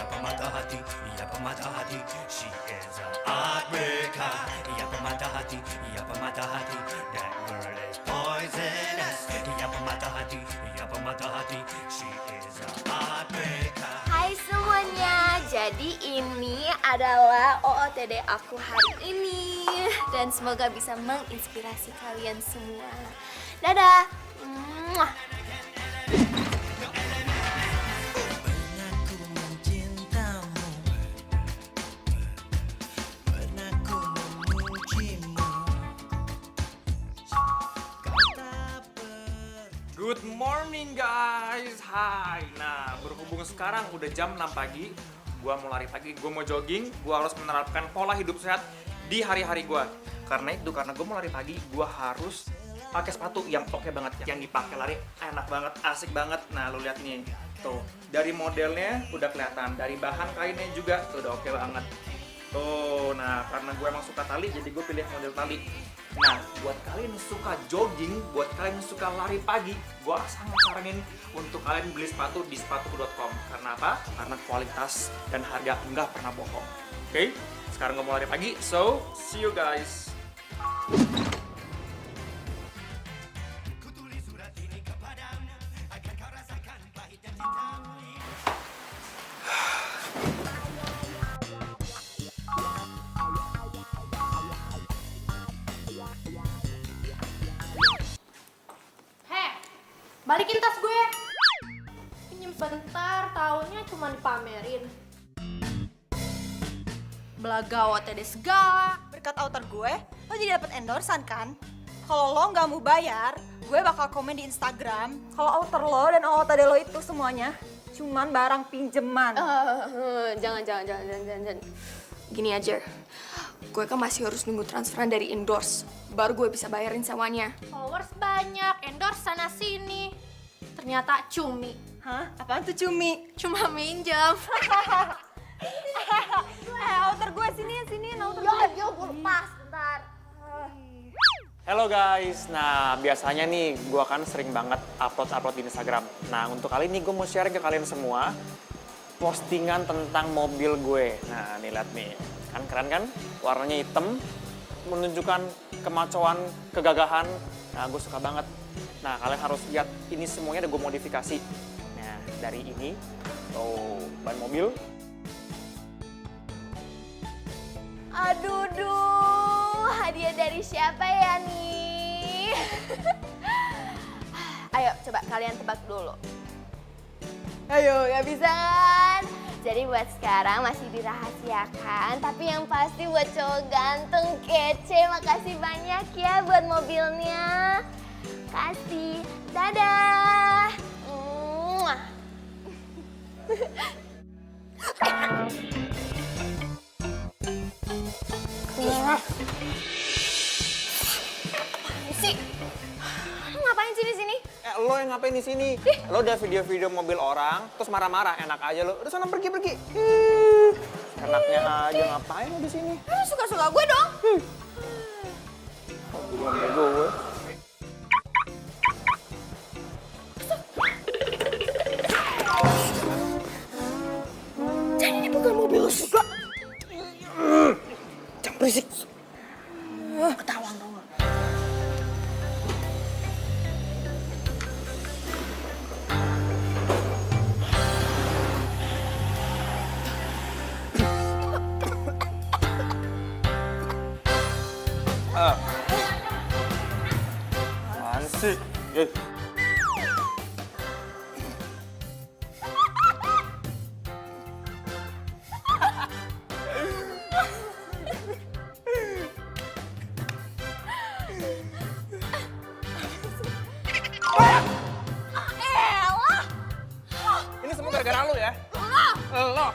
pemata hati, ia pemata hati. She is a heartbreaker. Ia pemata hati, ia pemata hati. That girl is poisonous. Ia pemata hati, ia pemata hati. She is a heartbreaker. Hai semuanya, jadi ini adalah OOTD aku hari ini. Dan semoga bisa menginspirasi kalian semua. Dadah. Mwah. Good morning guys, hai. Nah, berhubung sekarang udah jam 6 pagi, gua mau lari pagi, gua mau jogging, gua harus menerapkan pola hidup sehat di hari-hari gua. Karena gua mau lari pagi, gua harus pakai sepatu yang oke banget, yang dipakai lari enak banget, asik banget. Nah, lu lihat nih, tuh dari modelnya udah kelihatan, dari bahan kainnya juga tuh udah oke banget. Tuh, nah karena gue emang suka tali, jadi gue pilih model tali. Nah, buat kalian yang suka jogging, buat kalian yang suka lari pagi, gue sangat saranin untuk kalian beli sepatu di sepatuku.com. Karena apa? Karena kualitas dan harga nggak pernah bohong. Oke? Sekarang gue mau lari pagi, so see you guys. Balikin tas gue. Pinjem bentar, taunya cuma dipamerin. Belaga OTD segala. Berkat outer gue, lo jadi dapet endorsan kan? Kalau lo nggak mau bayar, gue bakal komen di Instagram kalau outer lo dan OOTD lo itu semuanya cuman barang pinjeman. Jangan. Gini aja, gue kan masih harus nunggu transferan dari endorse, baru gue bisa bayarin semuanya. Followers banyak, endorse sana sini. Ternyata cumi. Hah? Apaan tuh cumi? Cuma minjem. Outer gue sini, outer gue. Yo, gue lepas bentar. Halo guys, nah biasanya nih gue kan sering banget upload di Instagram. Nah untuk kali ini gue mau share ke kalian semua postingan tentang mobil gue. Nah nih lihat nih, kan keren kan? Warnanya hitam, menunjukkan kemacoan, kegagahan. Nah gue suka banget. Nah kalian harus lihat, ini semuanya udah gue modifikasi. Nah dari ini, tuh ban mobil. Aduh, hadiah dari siapa ya nih? Ayo, coba kalian tebak dulu. Ayo, gak bisa kan? Jadi buat sekarang masih dirahasiakan, tapi yang pasti buat cowok ganteng, kece, makasih banyak ya buat mobilnya. Kasih, dadah. Mwah. Sih, lu ngapain sih di sini? Lo yang ngapain di sini? Lo udah video-video mobil orang, terus marah-marah, enak aja lo. Udah sana pergi. Enaknya aja ngapain lo di sini? Suka-suka gue dong. Belum gue. Jadi ini bukan mobil lu juga. Jangan berisik. Ketahuan dong. Apaan sih? Ini semua gara-gara lu ya? Lo!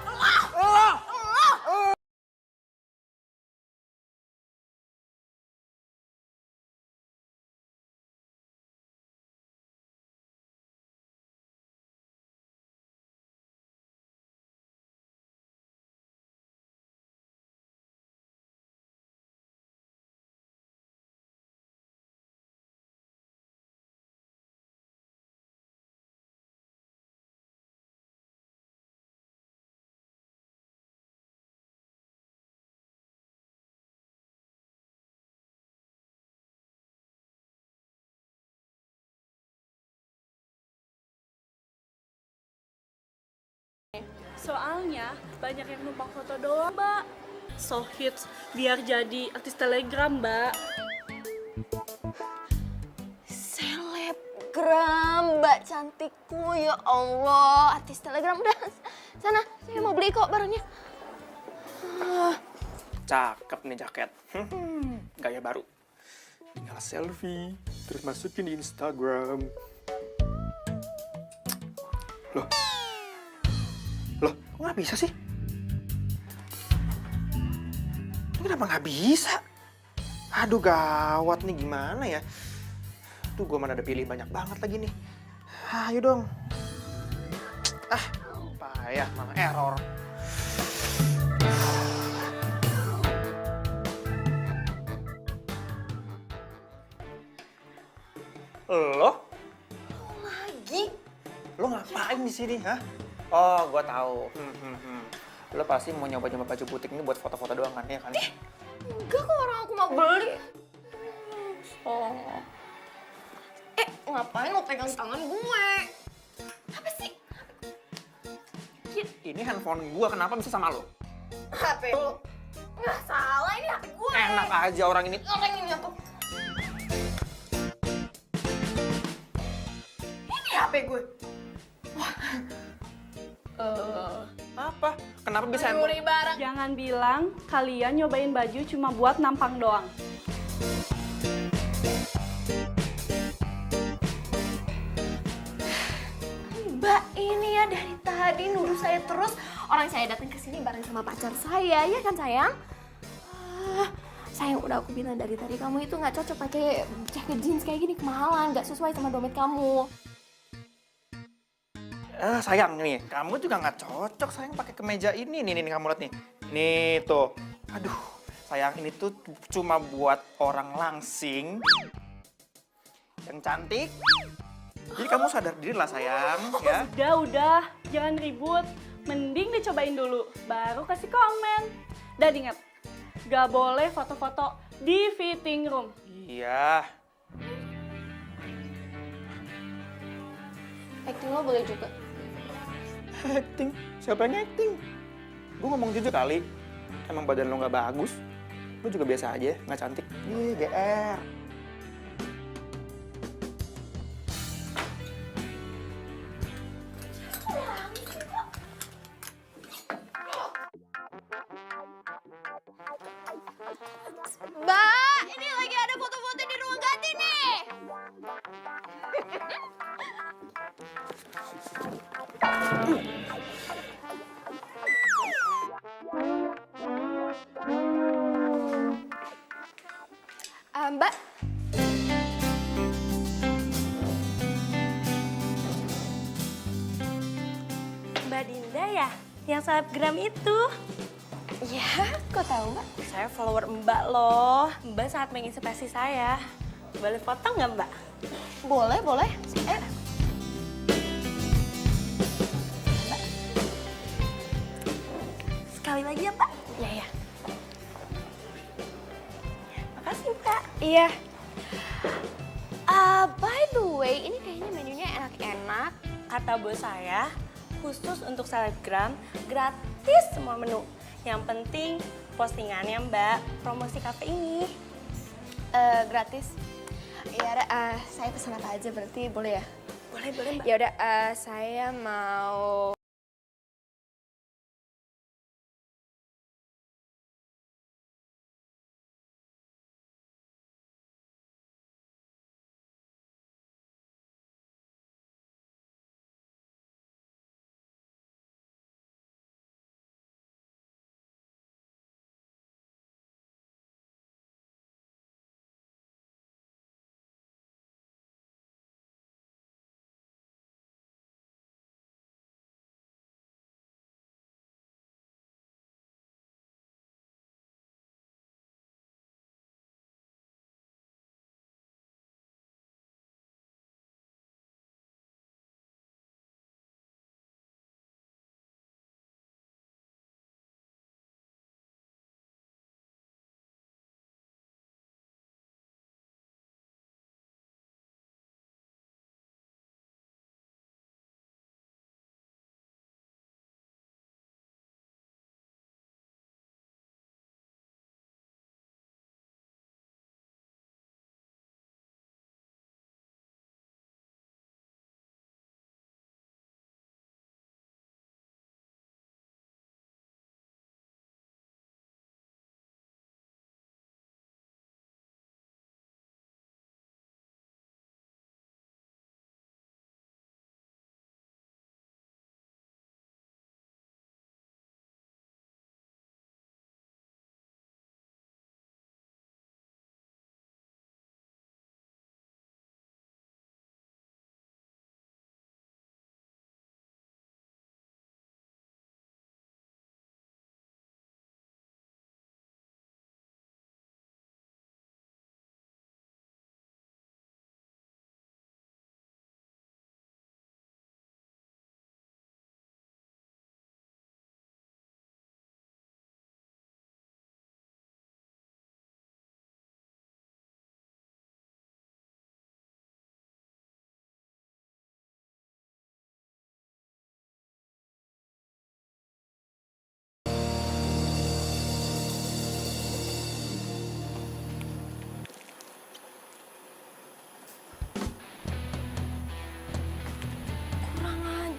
Soalnya banyak yang numpang foto doang, Mbak. So hits biar jadi artis telegram, Mbak. Selebgram, Mbak cantikku, ya Allah. Artis telegram, udah sana, saya mau beli kok barangnya. Cakep nih jaket. Gaya baru. Tinggal selfie, terus masukin di Instagram. Loh, kok nggak bisa sih? Ini kenapa nggak bisa? Aduh gawat nih, gimana ya? Tuh gue mana ada pilih banyak banget lagi nih. Ayo dong. Payah, malah error. Lo? Lagi? Lo ngapain di sini, hah? Oh, gue tahu. Lo pasti mau nyoba-nyoba baju butik ini buat foto-foto doang kan, ya kan? Enggak kok, orang aku mau beli. Oh. Ngapain lo pegang tangan gue? Apa sih? Ini handphone gue, kenapa bisa sama lo? HP lo? Nggak salah, ini HP gue. Enak aja orang ini. Orang ini apa? Ini HP gue. Apa? Kenapa bisa handphone? Curi barang. Jangan bilang kalian nyobain baju cuma buat nampang doang. Mbak, ini ya dari tadi nuduh saya terus. Orang saya datang ke sini bareng sama pacar saya, ya kan sayang? Sayang, udah aku bilang dari tadi kamu itu nggak cocok pakai jaket jeans kayak gini, kemahalan, nggak sesuai sama dompet kamu. Sayang nih, kamu juga nggak cocok sayang pakai kemeja ini. Nih, kamu lihat nih. Nih tuh. Aduh, sayang ini tuh cuma buat orang langsing yang cantik. Jadi kamu sadar diri lah sayang, ya. Udah, jangan ribut. Mending dicobain dulu, baru kasih komen. Dan ingat, gak boleh foto-foto di fitting room. Iya. Acting lo boleh juga. Acting? Siapa yang acting? Gue ngomong jujur kali. Emang badan lo nggak bagus. Lo juga biasa aja, nggak cantik. GR. Mbak, ini lagi ada foto-foto di ruang ganti nih. Mbak. Mbak Dinda ya? Yang selebgram itu? Ya, kok tahu Mbak? Saya follower Mbak loh. Mbak sangat menginspirasi saya. Boleh foto nggak Mbak? Boleh, boleh. Sekali lagi ya Mbak? Ya, ya. Makasih Mbak. Iya. By the way, ini kayaknya menunya enak-enak. Kata bos saya, khusus untuk selebgram, gratis semua menu. Yang penting postingannya Mbak, promosi kafe ini. Gratis. Ya, saya pesan apa aja berarti boleh ya? Boleh Mbak. Ya udah, saya mau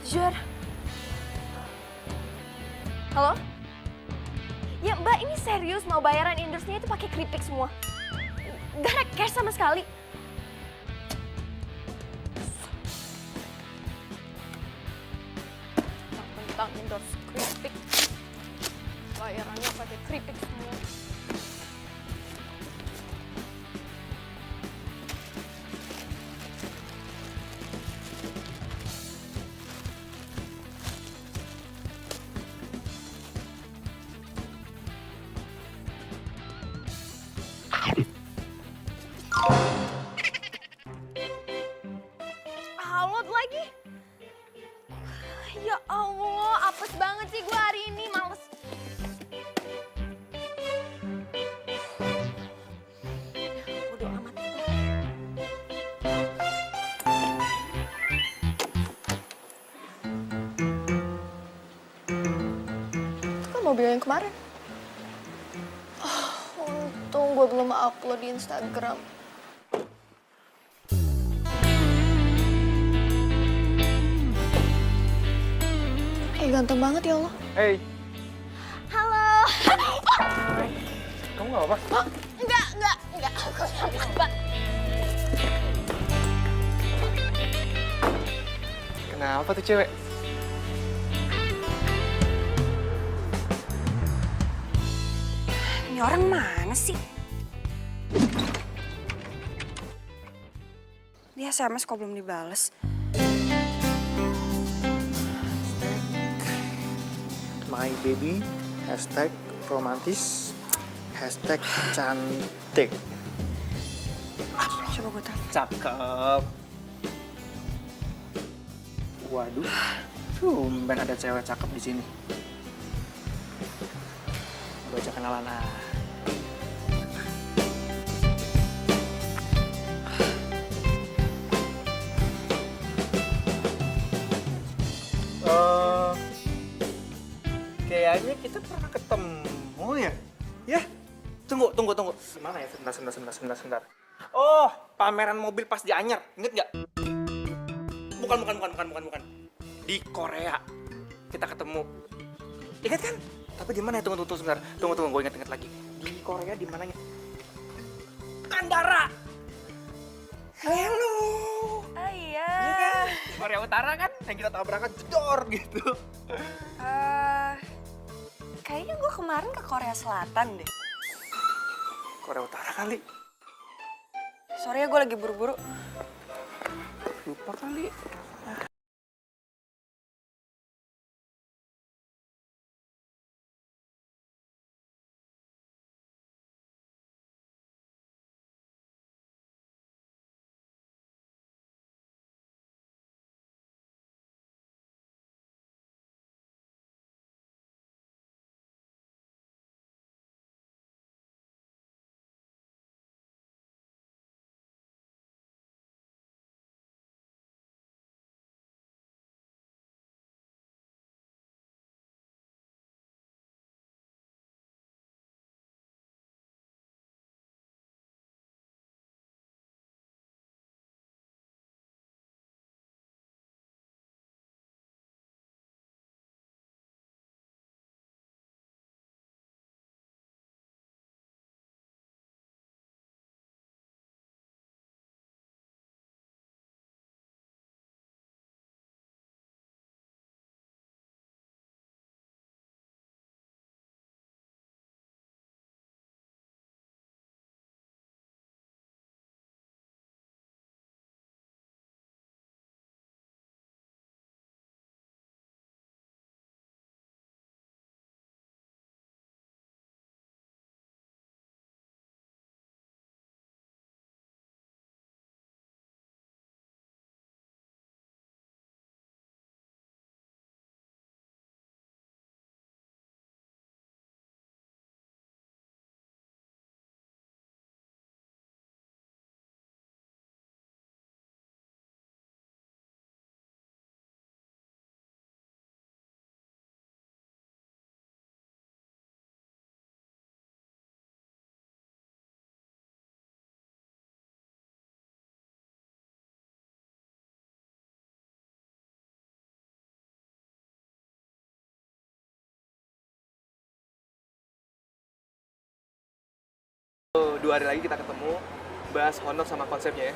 Jer. Halo? Ya Mbak, ini serius mau bayaran endorse-nya itu pakai keripik semua. Gak ada cash sama sekali. Tentang endorse keripik. Bayarannya pakai keripik semua. Upload lagi. Ya Allah, apes banget sih gue hari ini, males. Bodo amat. Itu kan mobil yang kemarin. Untung gue belum upload di Instagram. Ganteng banget ya Allah. Hey, Halo. kamu gak apa-apa? Oh, enggak. Aku apa. Kenapa tuh cewek? Ini orang mana sih? Dia SMS kok belum dibales. My baby, hashtag romantis, hashtag cantik. Coba gue telepon. Cakep. Waduh, tumben ada cewek cakep di sini. Gue ajak kenalan Kayaknya kita pernah ketemu ya? Ya, tunggu. Mana ya? Sebentar. Oh, pameran mobil pas di Anyer, inget nggak? Bukan. Di Korea kita ketemu. Ingat kan? Tapi di mana ya? Tunggu sebentar. Tunggu, gue inget lagi. Di Korea di mananya? Kandara. Hello. Oh iya. Iya kan? Di Korea Utara kan? Yang kita tabrakan jedor gitu. Kayaknya gue kemarin ke Korea Selatan deh. Korea Utara kali. Sorry ya, gue lagi buru-buru. Lupa kali. 2 hari lagi kita ketemu, bahas honor sama konsepnya ya.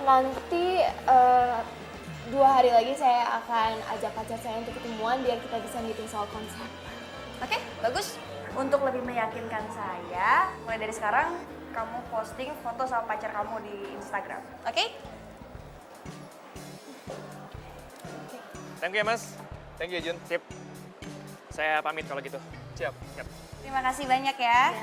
Nanti 2 hari lagi saya akan ajak pacar saya untuk ketemuan biar kita bisa meeting soal konsep. Oke, bagus. Untuk lebih meyakinkan saya, mulai dari sekarang kamu posting foto sama pacar kamu di Instagram. Oke? Thank you ya Mas. Thank you Jun. Sip. Saya pamit kalau gitu. Siap. Terima kasih banyak ya.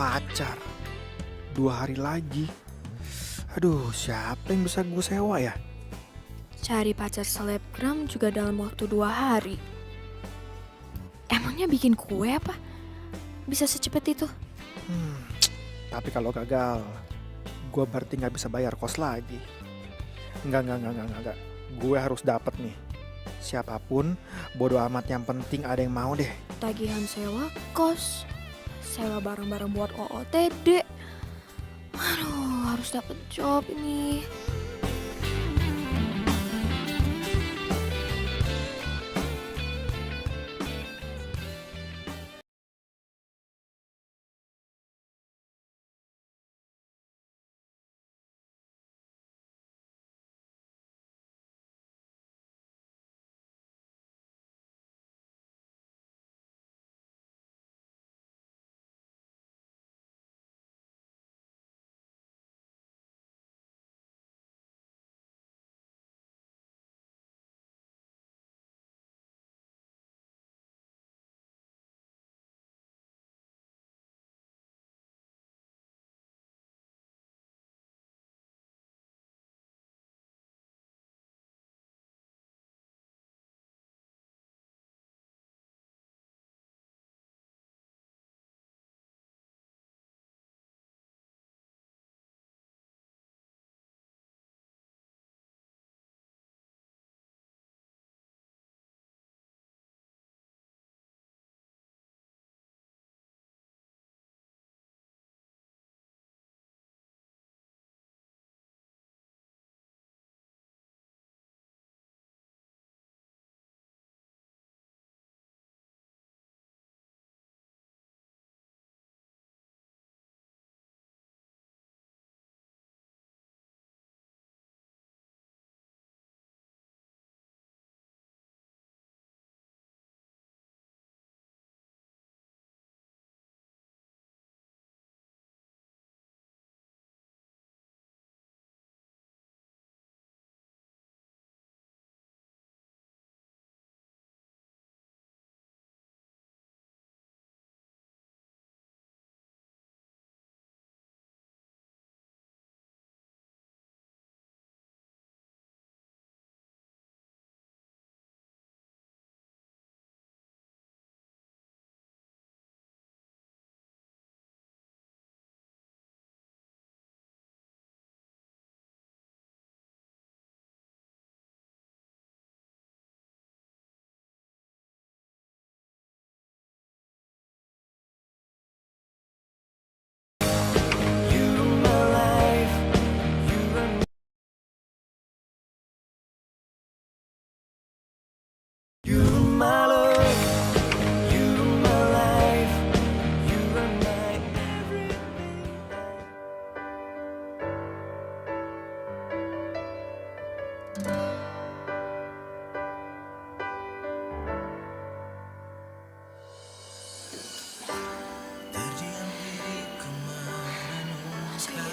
Pacar 2 hari lagi. Aduh, siapa yang bisa gue sewa ya? Cari pacar selebgram juga dalam waktu 2 hari. Emangnya bikin kue apa? Bisa secepat itu? Tapi kalau gagal, gue berarti nggak bisa bayar kos lagi. Enggak. Gue harus dapet nih. Siapapun, bodo amat, yang penting ada yang mau deh. Tagihan sewa kos, sewa barang-barang buat OOTD. Aduh, harus dapet job ini.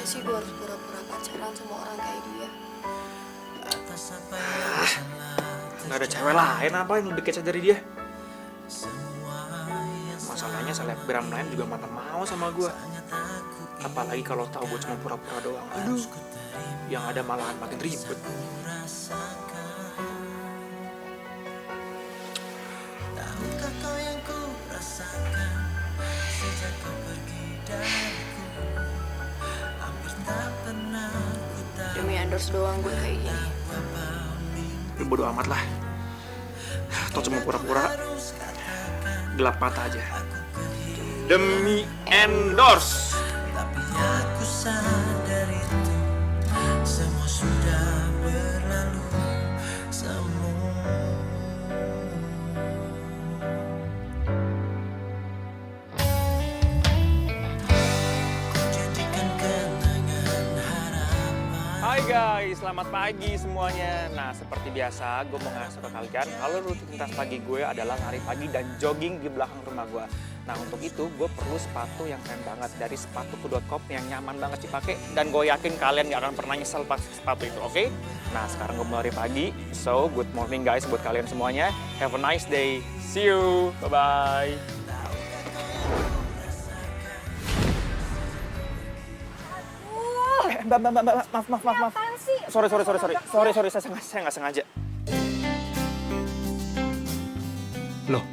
Sih gue harus pura-pura pacaran sama orang kayak dia. Nggak ada cewek lain apa yang lebih kece dari dia? Masalahnya selebgram lain juga mana mau sama gue. Apalagi kalau tahu gue cuma pura-pura doang. Aduh, yang ada malahan makin ribet. Tahukah kau yang ku rasakan sejak kau pergi dariku? Hampir tak pernah ku tahu. Demi endorse doang gue kayak gini. Lu bodo amat lah. Atau cuma pura-pura gelap mata aja. Demi endorse. Tapi aku sadar itu semua sudah berlalu semua. Ku jadikan kenangan harapan. Hai guys, selamat pagi semuanya. Nah, seperti biasa, gue mau ngasih ke kalian kalau rutinitas pagi gue adalah lari pagi dan jogging di belakang rumah gue. Nah, untuk itu gue perlu sepatu yang keren banget dari sepatuku.com yang nyaman banget dipakai dan gue yakin kalian gak akan pernah nyesel pakai sepatu itu, oke? Nah, sekarang gue mau lari pagi. So, good morning guys buat kalian semuanya. Have a nice day. See you. Bye-bye. Mbak, maaf. Sorry, saya nggak sengaja. Loh,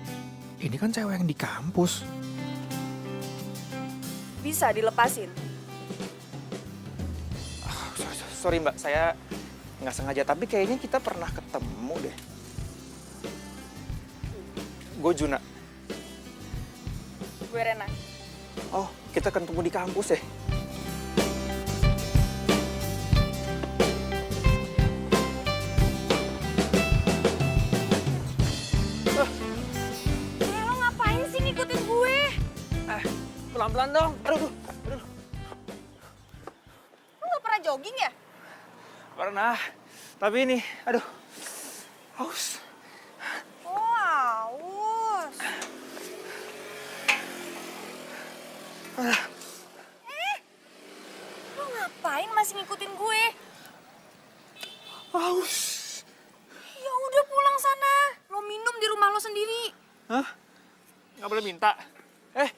ini kan cewek yang di kampus. Bisa dilepasin. Sorry Mbak, saya nggak sengaja. Tapi kayaknya kita pernah ketemu deh. Gue Juna. Gue Rena. Oh, kita ketemu di kampus ya? Lo ngapain sih ngikutin gue? Pelan-pelan dong. Aduh. Lo gak pernah jogging ya? Pernah. Tapi ini, aduh. Haus. Oh, aus. Lo ngapain masih ngikutin gue? Haus. Ya udah pulang sana. Lo minum di rumah lo sendiri. Hah? Nggak boleh minta? Enggak.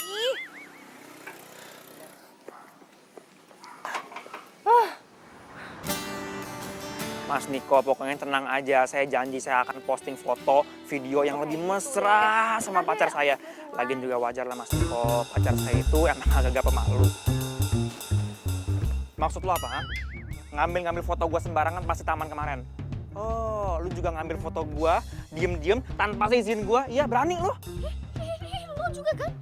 Ih, Mas Niko, pokoknya tenang aja. Saya janji saya akan posting foto, video yang lebih mesra sama pacar saya. Lagian juga wajar lah Mas Niko, pacar saya itu emang agak pemalu. Maksud lo apa, ha? Ngambil foto gua sembarangan pas di taman kemarin. Oh, lu juga ngambil foto gua, diem-diem, tanpa izin gua? Iya, berani lo. Lo juga kan?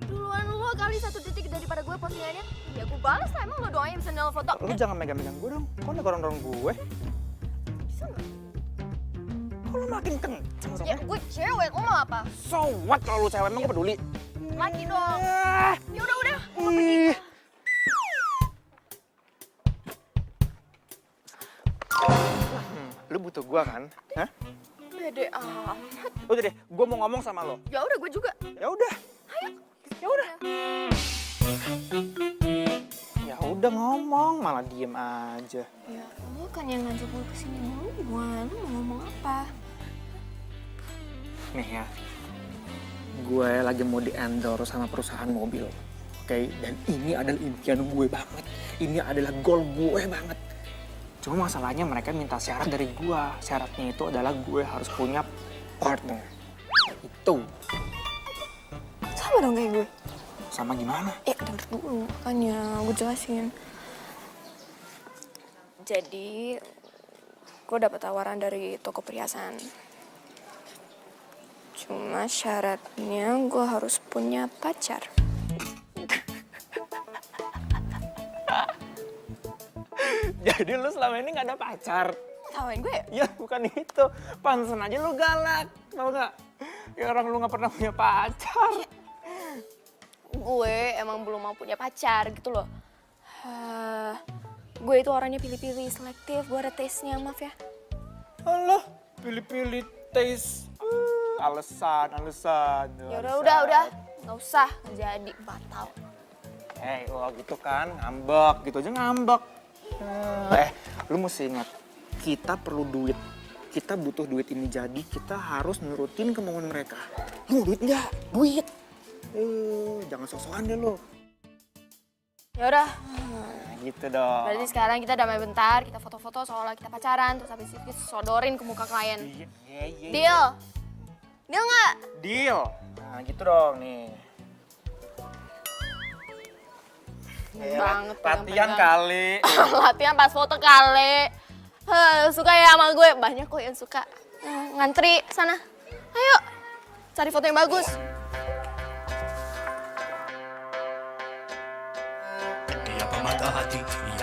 Duluan lo kali 1 detik daripada gue postingannya. Ya gue balas lah, emang lo doanya bisa nol foto. Lu jangan megang-megang gua dong. Kok dorong-dorong gue? Bisa nggak? Kok lu makin kenceng Ya soalnya? gue cewek, lo mau apa? So what kalau lu cewek, emang gua peduli? Lagi dong. Ah, Ya udah, gue pergi. ih. Lu butuh gua kan? Hah? Pede amat. Udah deh, gua mau ngomong sama lo. Ya udah, gue juga. Ya udah. Ya udah. Ya udah ngomong, malah diem aja. Ya, lo kan yang ngajak gue kesini dulu. Gimana mau ngomong apa? Nih ya, gue lagi mau di-endorse sama perusahaan mobil. Oke, dan ini adalah impian gue banget. Ini adalah goal gue banget. Cuma masalahnya mereka minta syarat dari gue. Syaratnya itu adalah gue harus punya partner. Itu. Sama dong kayak gue. Sama gimana? Denger dulu, makanya gue jelasin. Jadi, gue dapet tawaran dari toko perhiasan. Cuma syaratnya gue harus punya pacar. Jadi lu selama ini gak ada pacar? Tawain gue ya? Ya bukan itu, pantesan aja lu galak, tau gak? Ya orang lu gak pernah punya pacar. Gue emang belum mau punya pacar gitu loh. Gue itu orangnya pilih-pilih, selektif, gue ada taste-nya, maaf ya. Alah, pilih-pilih taste. Alasan. Ya udah, nggak usah, nggak jadi, batal. Wah gitu kan, ngambek, gitu aja ngambek. Lu mesti ingat, kita perlu duit. Kita butuh duit ini, jadi kita harus nurutin kemauan mereka. Lu duit nggak? Duit. Jangan sok-sokan deh lu. Ya udah. Gitu dong. Berarti sekarang kita damai bentar, kita foto-foto seolah kita pacaran, terus habis itu kita sodorin ke muka klien. Iya. Deal? Deal nggak? Deal. Nah gitu dong nih. Banget. Latihan kali. Latihan pas foto kali. Suka ya sama gue? Banyak kok yang suka. ngantri sana. Ayo, cari foto yang bagus. Ia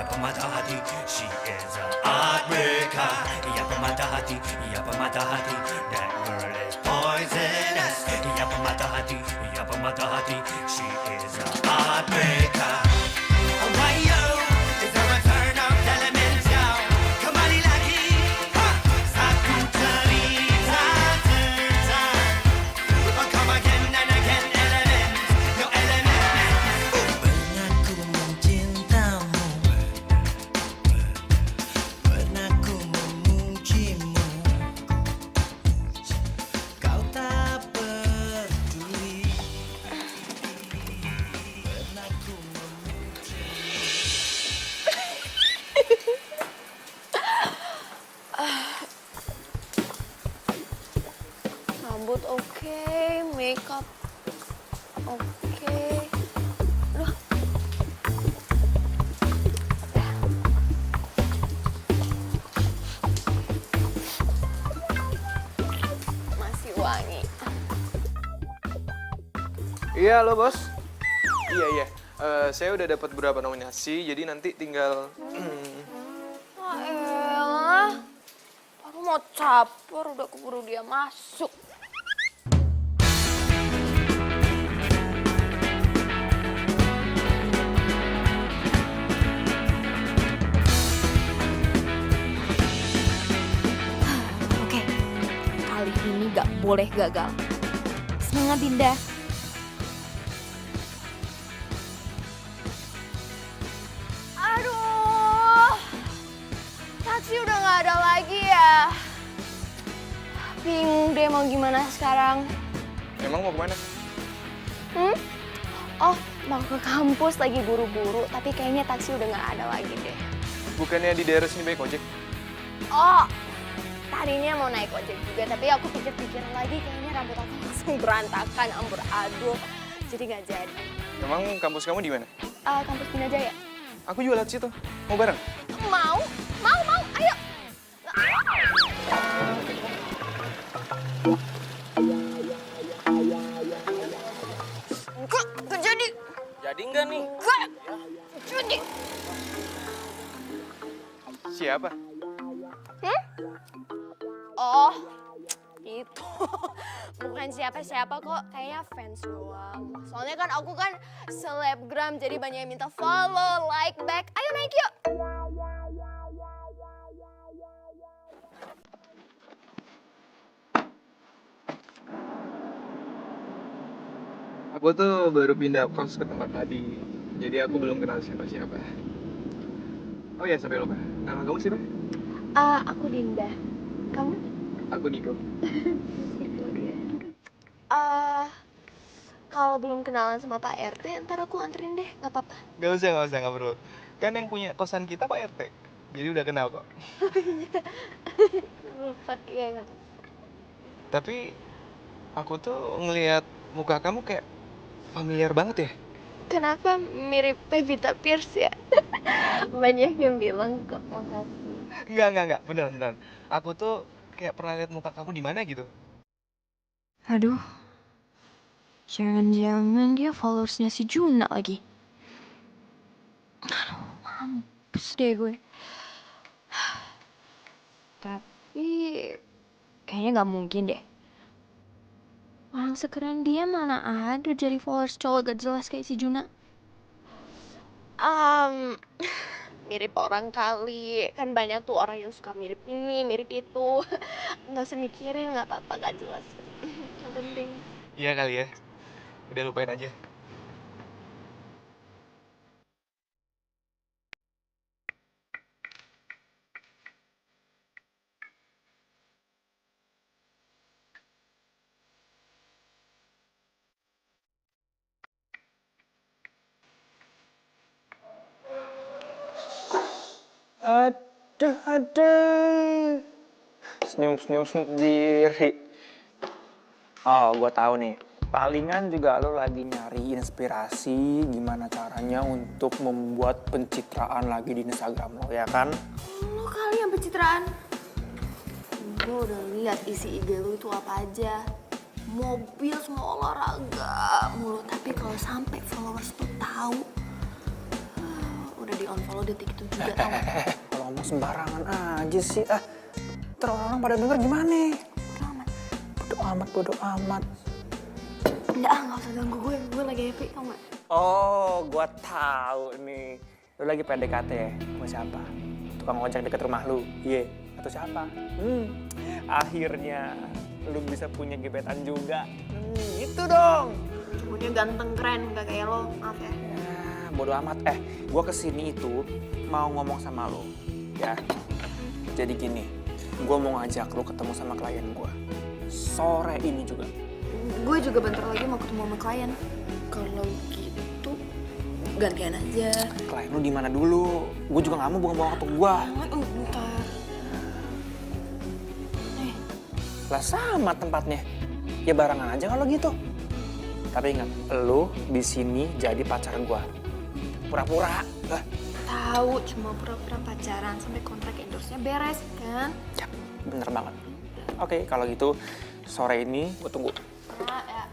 pemata hati, she is an heartbreaker. Ia pemata hati, that girl is poisonous. Ia pemata hati, she is an heartbreaker. Oh my yo, is a return of the elements yo. Kembali lagi, satu cerita tentang oh come again and again elements, your elements. Pernah ku mencintamu, pernah ku memujimu, kau tak peduli. Pernah ku Rambut oke, makeup oke. Aduh. Masih wangi. Iya, halo bos. Iya. Saya udah dapat beberapa nominasi, jadi nanti tinggal... Ah elah. Baru mau caper udah keburu dia masuk. Oke, kali ini gak boleh gagal. Semangat Dinda. Aduh, taksi udah gak ada lagi ya. Bingung deh mau gimana sekarang. Emang mau kemana? Oh, mau ke kampus lagi buru-buru, tapi kayaknya taksi udah gak ada lagi deh. Bukannya di daerah sini baik ojek? Oh, tadinya mau naik ojek juga, tapi aku pikir-pikir lagi kayaknya rambut aku langsung berantakan, amburadul, jadi gak jadi. Emang kampus kamu di mana? Kampus Bina Jaya. Aku juga lewat situ. Mau bareng? Mau, ayo. Enggak jadi. Jadi enggak nih? Enggak jadi. Siapa? Oh, itu bukan siapa-siapa kok, kayaknya fans doang. Soalnya kan aku kan selebgram, jadi banyak yang minta follow, like back. Ayo naik yuk. Aku tuh baru pindah kos ke tempat tadi, jadi aku belum kenal siapa-siapa. Oh ya, sampai lupa. Nama kamu siapa? Aku Dinda. Kamu? Aku Niko. Kalau belum kenalan sama Pak RT, ntar aku anterin deh, nggak apa-apa. Gak usah, gak perlu. Kan yang punya kosan kita Pak RT, jadi udah kenal kok. Lupa, iya. Tapi aku tuh ngelihat muka kamu kayak familiar banget ya. Kenapa mirip Pevita Pierce ya? Banyak yang bilang kok, makasih. Enggak, beneran. Aku tuh kayak pernah lihat muka kamu di mana gitu. Aduh, jangan-jangan dia followersnya si Juna lagi. Aduh, mampus deh gue. Tapi kayaknya gak mungkin deh. Orang sekeren dia mana ada jadi followers cowok gak jelas kayak si Juna. Mirip orang kali. Kan banyak tuh orang yang suka mirip ini, mirip itu. Nggak usah mikirin, nggak apa-apa, gak jelas. Yang penting. Iya kali ya. Udah lupain aja. Aduh. Senyum sendiri. Oh, gue tahu nih. Palingan juga lo lagi nyari inspirasi gimana caranya untuk membuat pencitraan lagi di Instagram lo, ya kan? Lo kali yang pencitraan. gue udah lihat isi IG lu itu apa aja. Mobil semua olahraga mulu. Tapi kalau sampai followers lu tahu, udah di unfollow detik itu juga tau gak? Kalau ngomong sembarangan aja sih. Terus orang pada denger gimana? Bodo amat. Enggak, nggak usah ganggu gue lagi happy tau gak? Oh, gua tahu nih. Lu lagi PDKT ya? Sama siapa? Tukang ojek deket rumah lu? Iya. Atau siapa? Akhirnya lu bisa punya gebetan juga. Gitu dong. Cowoknya ganteng keren, gak kayak lo, maaf ya. Ya, bodo amat. Gua kesini itu mau ngomong sama lu. Ya. Jadi gini, gua mau ngajak lu ketemu sama klien gua. Sore ini juga. Gue juga bentar lagi mau ketemu sama klien. Kalau gitu, gantian aja. Klien lu di mana dulu? Gue juga nggak mau buang-buang waktu gue. Bentar. Lah sama tempatnya. Ya barengan aja kalau gitu. Tapi ingat, lu di sini jadi pacar gue. Pura-pura. Tahu, cuma pura-pura pacaran sampai kontrak endorse-nya beres kan? Ya, bener banget. Oke, kalau gitu sore ini gue tunggu. Ya.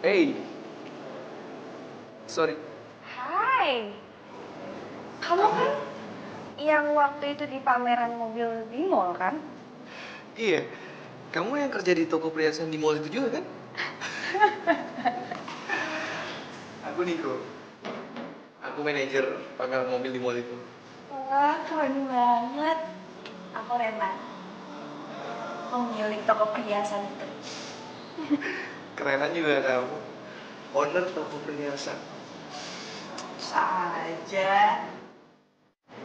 Hey. Sorry. Hai, kamu kan yang waktu itu di pameran mobil di mall kan? Iya. Kamu yang kerja di toko perhiasan di mall itu juga kan? Aku Niko. Aku manajer pameran mobil di mall itu. Wah, keren banget. Aku Rena, pemilik toko perhiasan itu. Kerenan juga kamu. Owner toko perhiasan. Saja.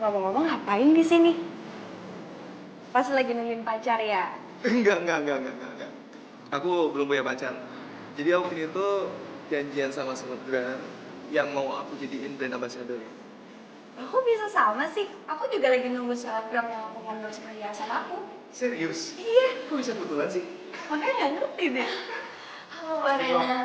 Ngomong-ngomong ngapain di sini? Pas lagi nungguin pacar ya? Enggak. Aku belum punya pacar. Jadi aku ini tuh janjian sama selebgram yang mau aku jadiin brand ambassador. Aku bisa sama sih. Aku juga lagi nunggu selebgram yang mau endorse perhiasan aku. Serius? Iya. Kok bisa kebetulan sih? Makanya nggak ngerti deh. Halo, Mbak Rena.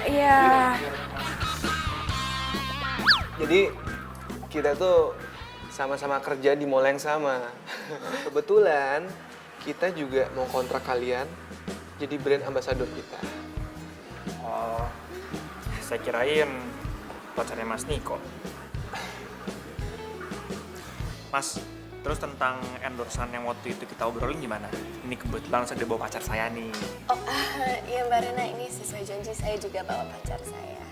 Iya. Jadi kita tuh sama-sama kerja di mall yang sama. Kebetulan kita juga mau kontrak kalian jadi brand ambassador kita. Oh, saya kirain pacarnya Mas Niko. Mas, terus tentang endorsan yang waktu itu kita obrolin gimana? Ini kebetulan saya bawa pacar saya nih. Oh, iya Mbak Rena, ini sesuai janji saya juga bawa pacar saya.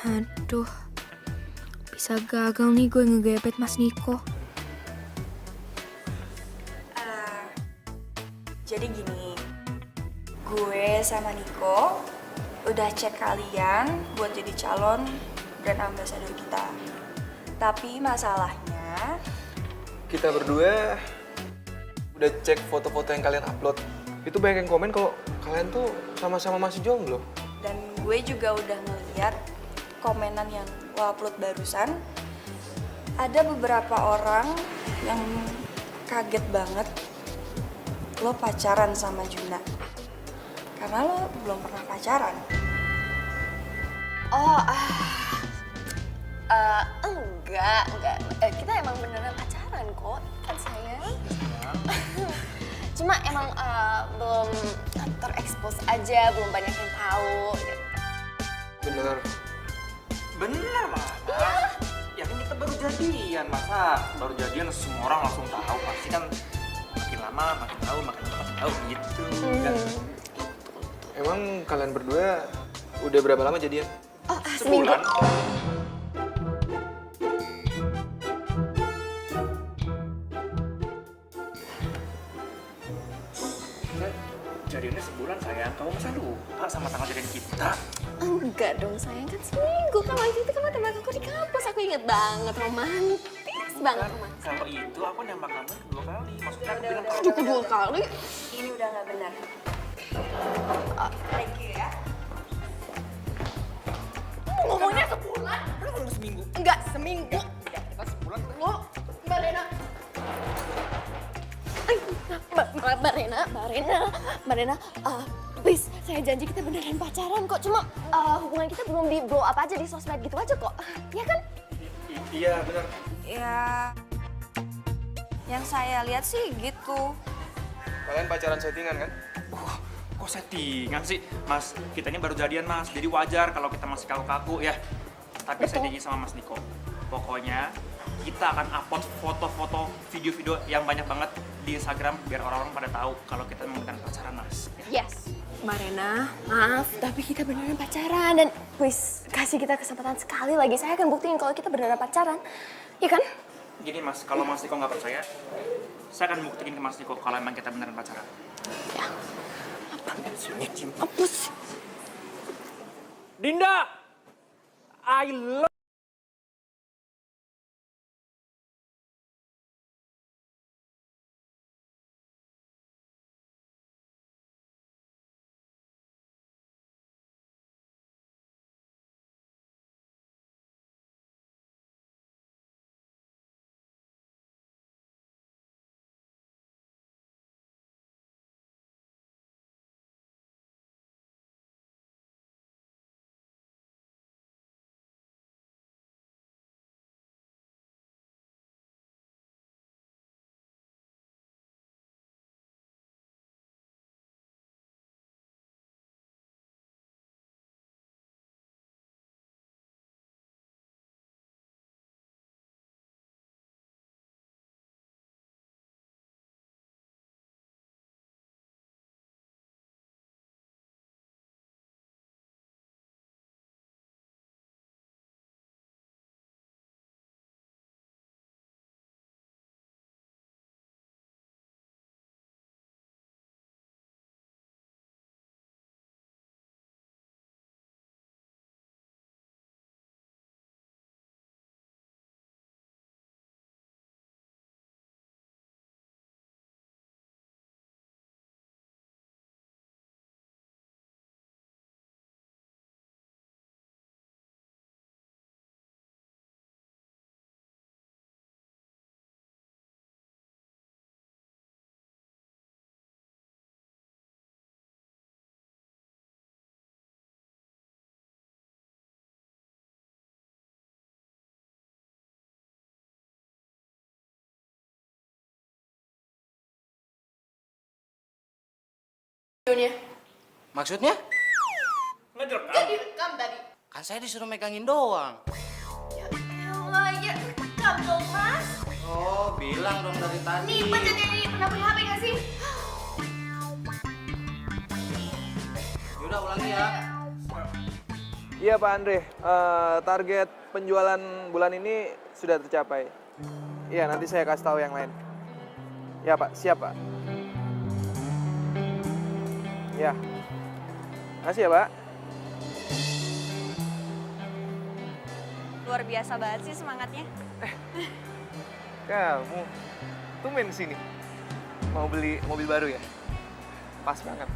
Aduh, bisa gagal nih gue ngegebet Mas Niko. Jadi gini, gue sama Niko udah cek kalian buat jadi calon brand ambassador kita. Tapi masalahnya, Kita berdua udah cek foto-foto yang kalian upload. Itu banyak yang komen kalau kalian tuh sama-sama masih jomblo. dan gue juga udah ngeliat komenan yang lo upload barusan. Ada beberapa orang yang kaget banget lo pacaran sama Juna. Karena lo belum pernah pacaran. Oh, enggak. Kita emang beneran pacaran kok, kan sayang. Cuma emang belum terekspos aja, belum banyak yang tahu. Bener. Bener, Mas. Ya kan kita baru jadian, masa baru jadian semua orang langsung tahu. Pasti kan makin lama makin tahu gitu. Emang kalian berdua udah berapa lama jadian? Oh, Sebulan. sayang, kamu masa lupa sama tanggal jadian kita? Enggak dong sayang, kan seminggu kan waktu itu kan udah nembak aku di kampus. Aku inget banget, romantis banget romantis. Kalau itu aku nembak kamu 2 kali, maksudnya aku bilang Aduh, kedua kali. Ini udah nggak benar. Thank you ya. Ngomongnya sebulan? Lu ngomong seminggu. Enggak, seminggu. Ya, kita sebulan. Lo, Mbak Rena. Ay, Mbak Rena, please, saya janji kita beneran pacaran kok. Cuma hubungan kita belum di blow up aja di sosmed gitu aja kok. Ya kan? Iya, benar. Ya, yang saya lihat sih gitu. Kalian pacaran settingan kan? Kok settingan sih? Mas, kitanya baru jadian, Mas. Jadi wajar kalau kita masih kaku-kaku ya. Tapi saya janji sama Mas Niko. Pokoknya kita akan upload foto-foto, video-video yang banyak banget di Instagram biar orang-orang pada tahu kalau kita memang beneran pacaran, Mas. Yes. Mbak Rena, maaf, tapi kita beneran pacaran. Dan please, kasih kita kesempatan sekali lagi. Saya akan buktiin kalau kita beneran pacaran. Ya kan? Gini, Mas, kalau Mas Niko nggak percaya, saya akan buktiin ke Mas Niko kalau emang kita beneran pacaran. Ya. Apa sih? Dinda! I love Maksudnya? nggak direkam. Direkam tadi. Kan saya disuruh megangin doang. Ya elah, ya rekam dong, Mas. Oh, bilang dong dari tadi. Nih, pencet ini. Pernah punya HP nggak sih? Yaudah, ulangi ya. Iya Pak Andre, target penjualan bulan ini sudah tercapai. Iya, nanti saya kasih tahu yang lain. Ya Pak, siap Pak. Ya, makasih ya Pak. Luar biasa banget sih semangatnya. Kamu tumben sini. Mau beli mobil baru ya? Pas banget.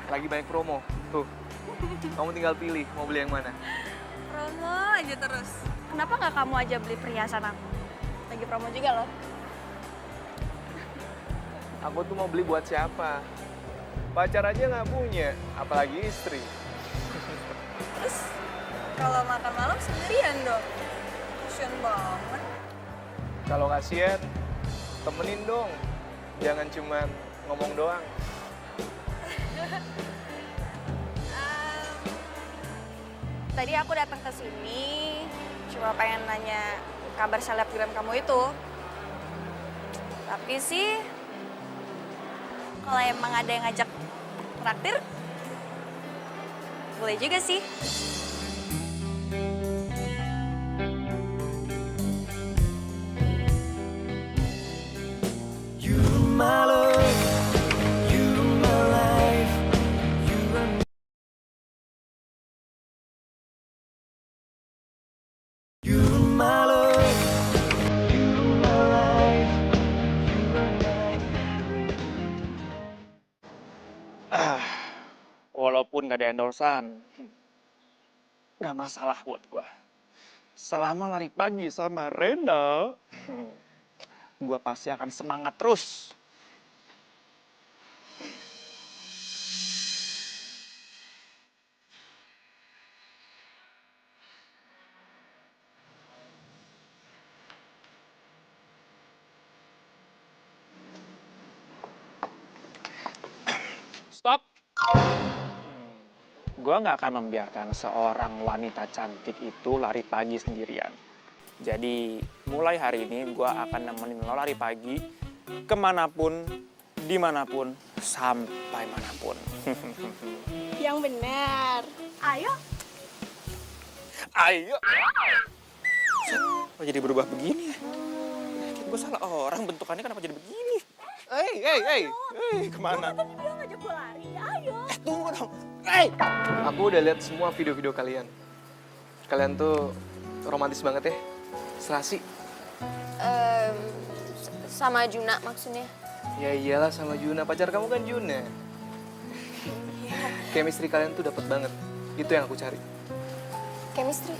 Lagi banyak promo. Tuh, kamu tinggal pilih mau beli yang mana. Promo aja terus. Kenapa nggak kamu aja beli perhiasan aku? Lagi promo juga loh. Aku tuh mau beli buat siapa? Pacar aja nggak punya, apalagi istri. Terus kalau makan malam sendirian dong. Kasian banget. Kalau kasihan, temenin dong. Jangan cuma ngomong doang. Tadi aku datang ke sini cuma pengen nanya kabar selebgram kamu itu. Tapi sih kalau emang ada yang ngajak traktir, boleh juga sih. You my love, you my life. You're my love. Walaupun gak ada endorsan, gak masalah buat gua. Selama lari pagi sama Rena, gua pasti akan semangat terus. Stop! Gua nggak akan membiarkan seorang wanita cantik itu lari pagi sendirian. Jadi, mulai hari ini gua akan nemenin lo lari pagi kemanapun, dimanapun, sampai manapun. Yang benar. Ayo. Ayo. Kok jadi berubah begini ya? Gue salah orang, bentukannya kenapa jadi begini? Hey, kemana? Tadi bilang ngajak gue lari, ya ayo. Tunggu dong. Aku udah lihat semua video-video kalian. Kalian tuh romantis banget ya. Serasi. Sama Juna maksudnya. Ya iyalah sama Juna, pacar kamu kan Juna. Chemistry kalian tuh dapet banget. Itu yang aku cari. Chemistry.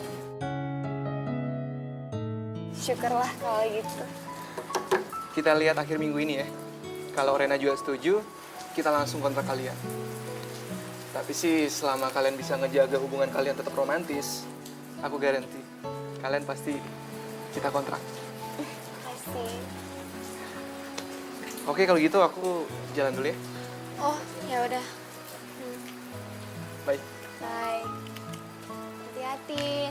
Syukurlah kalau gitu. Kita lihat akhir minggu ini ya. Kalau Rena juga setuju, kita langsung kontrak kalian. Tapi sih selama kalian bisa ngejaga hubungan kalian tetap romantis, aku garanti kalian pasti kita kontrak. Pasti. Oke kalau gitu aku jalan dulu ya. Oh, ya udah. Bye. Bye. Hati-hati.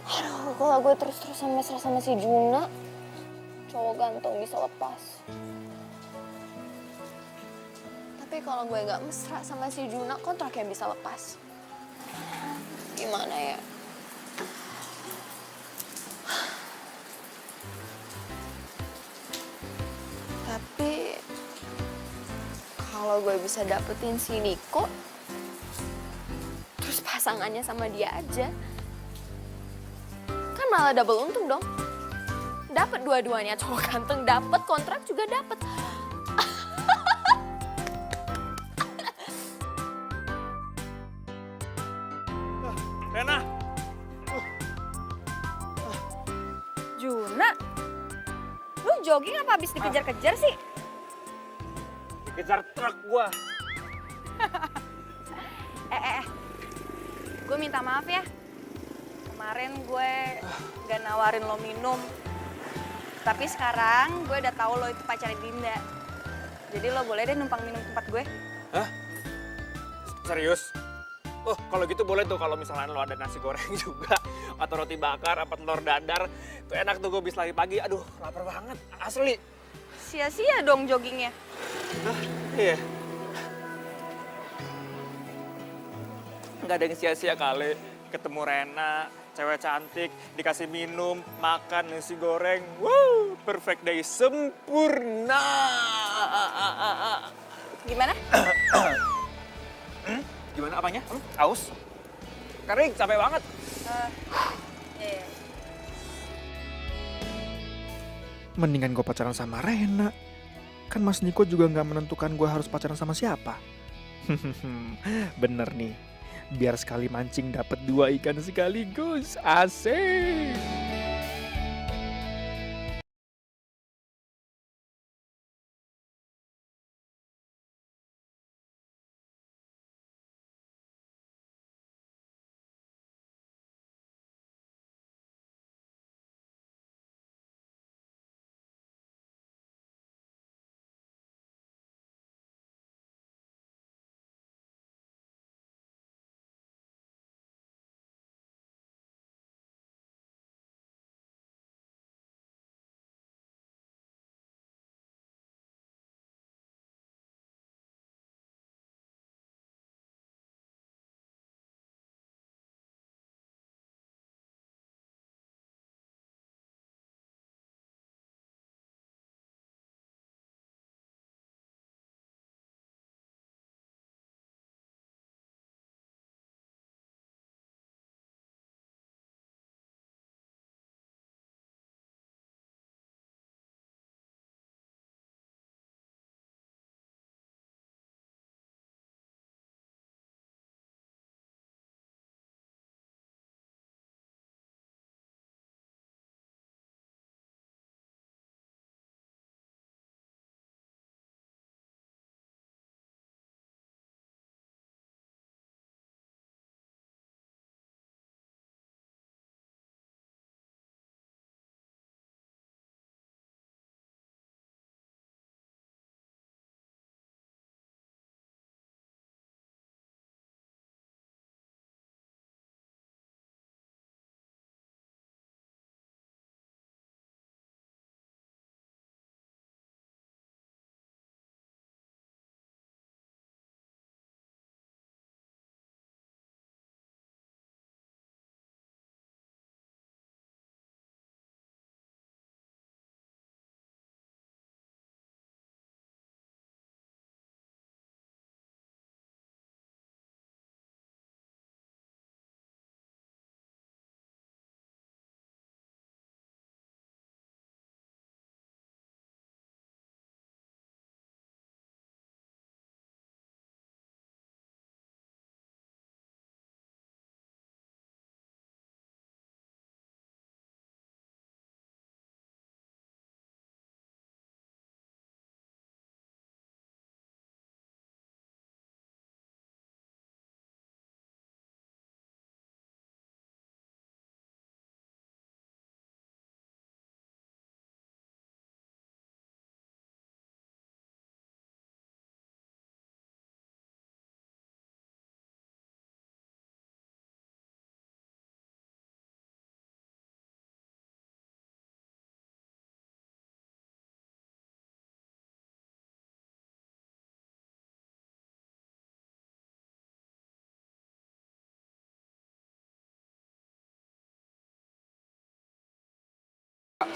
Aduh, kalau gue terus-terusan mesra sama si Juna, cowok ganteng bisa lepas. Tapi kalau gue gak mesra sama si Juna, kontraknya bisa lepas. Gimana ya? Tapi kalau gue bisa dapetin si Niko, terus pasangannya sama dia aja, kan malah double untung dong. Dapet dua-duanya, cowok ganteng dapet, kontrak juga dapet. Rena, Juna, lu jogging apa habis dikejar-kejar sih? dikejar truk gua. Gue minta maaf ya. Kemarin gue gak nawarin lo minum. Tapi sekarang gue udah tahu lo itu pacarnya Dinda. Jadi lo boleh deh numpang minum tempat gue. Hah? Serius? Oh, kalau gitu boleh tuh kalau misalnya lo ada nasi goreng juga. Atau roti bakar, apa telur dadar. Itu enak tuh gue bisa lari pagi. Aduh, lapar banget. Asli. Sia-sia dong joggingnya. Hah? Iya. Nggak ada yang sia-sia kali. Ketemu Rena, cewek cantik, dikasih minum, makan nasi goreng. Wow, perfect day, sempurna. Gimana? Gimana apanya? Aus? Kering, capek banget. Iya. Mendingan gue pacaran sama Rena. Kan Mas Niko juga nggak menentukan gue harus pacaran sama siapa. Bener nih. Biar sekali mancing dapat 2 ikan sekaligus. Asik.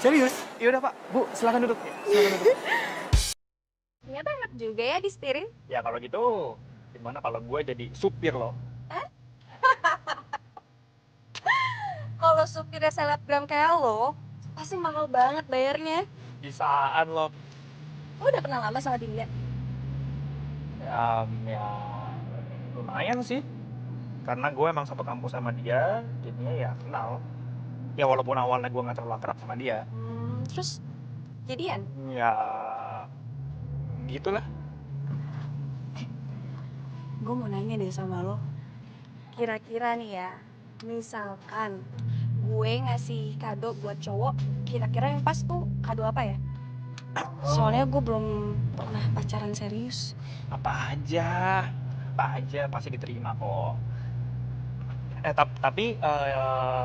Serius? Ya udah Pak, Bu, silakan duduk. Silakan duduk. Ternyata enak juga ya di setirin. Ya kalau gitu, gimana kalau gue jadi supir lo? Kalau supirnya selebgram kayak lo, pasti mahal banget bayarnya. Bisaan lo. Lo udah kenal lama sama Dinda? Ya lumayan sih. Karena gue emang satu kampus sama dia, jadinya ya kenal. Ya walaupun awalnya gue gak terlalu akrab sama dia. Terus jadian? Ya gitulah. Gue mau nanya deh sama lo. Kira-kira nih ya, misalkan gue ngasih kado buat cowok, kira-kira yang pas tuh kado apa ya? Soalnya gue belum pernah pacaran serius. Apa aja pasti diterima kok. Tapi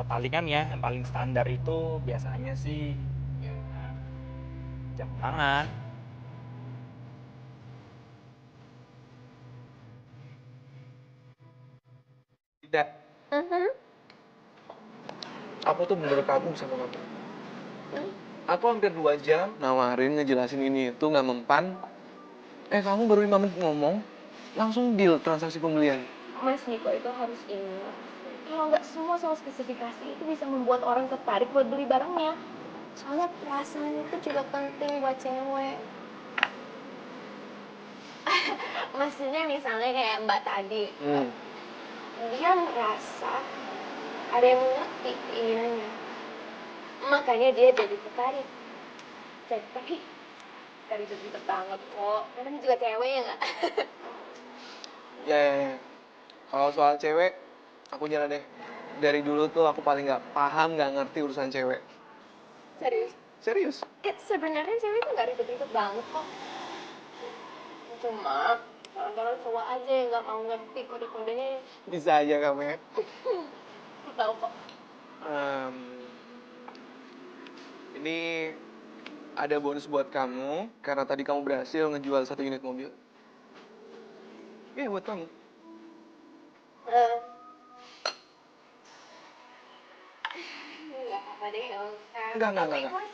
palingan ya, yang paling standar itu biasanya sih ya, jam tangan. Tidak. Aku tuh bener kagum sama kamu. Aku hampir 2 jam nawarin ngejelasin ini itu nggak mempan. Kamu baru 5 menit ngomong, langsung deal transaksi pembelian. Mas Niko itu harus ingat, kalau nggak semua soal spesifikasi itu bisa membuat orang tertarik buat beli barangnya. Soalnya perasaan itu juga penting buat cewek. Maksudnya misalnya kayak Mbak tadi, dia merasa ada yang mengerti keinginannya, makanya dia jadi tertarik. Tapi dari ribet banget kok, karena juga cewek ya nggak? Ya. Kalau soal cewek, aku nyala deh. Dari dulu tuh aku paling nggak paham, nggak ngerti urusan cewek. Serius? Serius? Sebenarnya cewek itu nggak ribet-ribet banget kok. Cuma orang cowok aja yang nggak mau ngerti kode-kodenya. Bisa aja kamu ya. Tahu kok. Ini ada bonus buat kamu karena tadi kamu berhasil ngejual 1 unit mobil. Iya, buat kamu. Nggak apa-apa deh,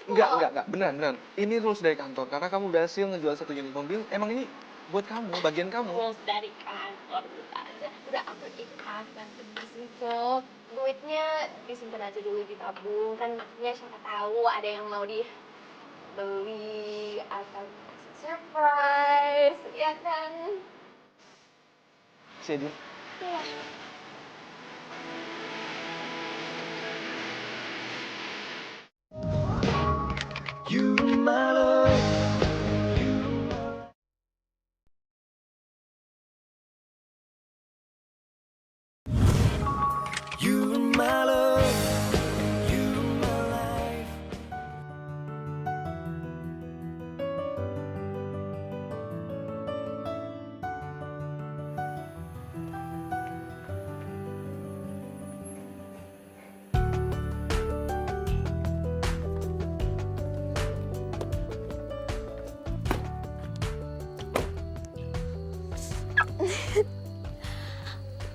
Enggak. Beneran. Ini rules dari kantor. Karena kamu berhasil ngejual 1 unit mobil, emang ini buat kamu, bagian kamu. Rules dari kantor udah aku ikhlas dan kok. Duitnya disimpan aja dulu, ditabung, kan maksudnya siapa tahu ada yang mau dibeli atau surprise, ya kan? Jadi, Iya.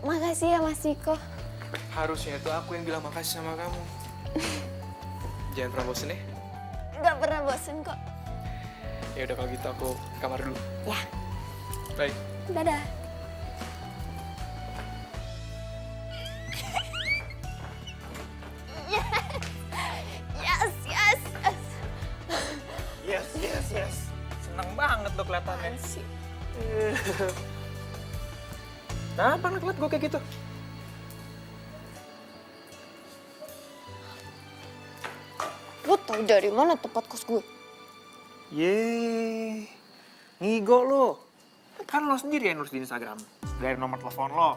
Makasih ya Mas Niko. harusnya itu aku yang bilang makasih sama kamu. Jangan pernah bosen ya. Gak pernah bosen kok. Ya udah kalau gitu aku ke kamar dulu. Ya. Baik. Dadah. Yes. Seneng banget lo kelihatannya. Kenapa ngeliat gue kayak gitu? Lo tau dari mana tempat kos gue? Yeay, ngigo lo. Kan lo sendiri yang nulis di Instagram. Dari nomor telepon lo,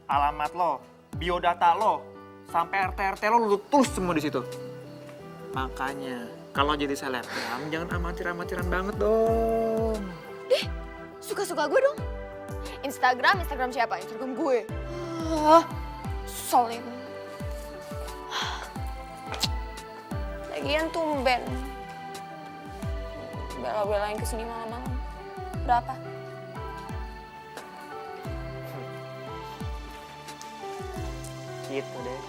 alamat lo, biodata lo, sampai RT lo tulis semua di situ. Makanya, kalau jadi selebgram jangan amatir-amatiran banget dong. Suka-suka gue dong. Instagram siapa? Instagram gue. Soalnya. Lagian tumben. Bela-belain kesini malam-malam. Berapa? Gitu deh.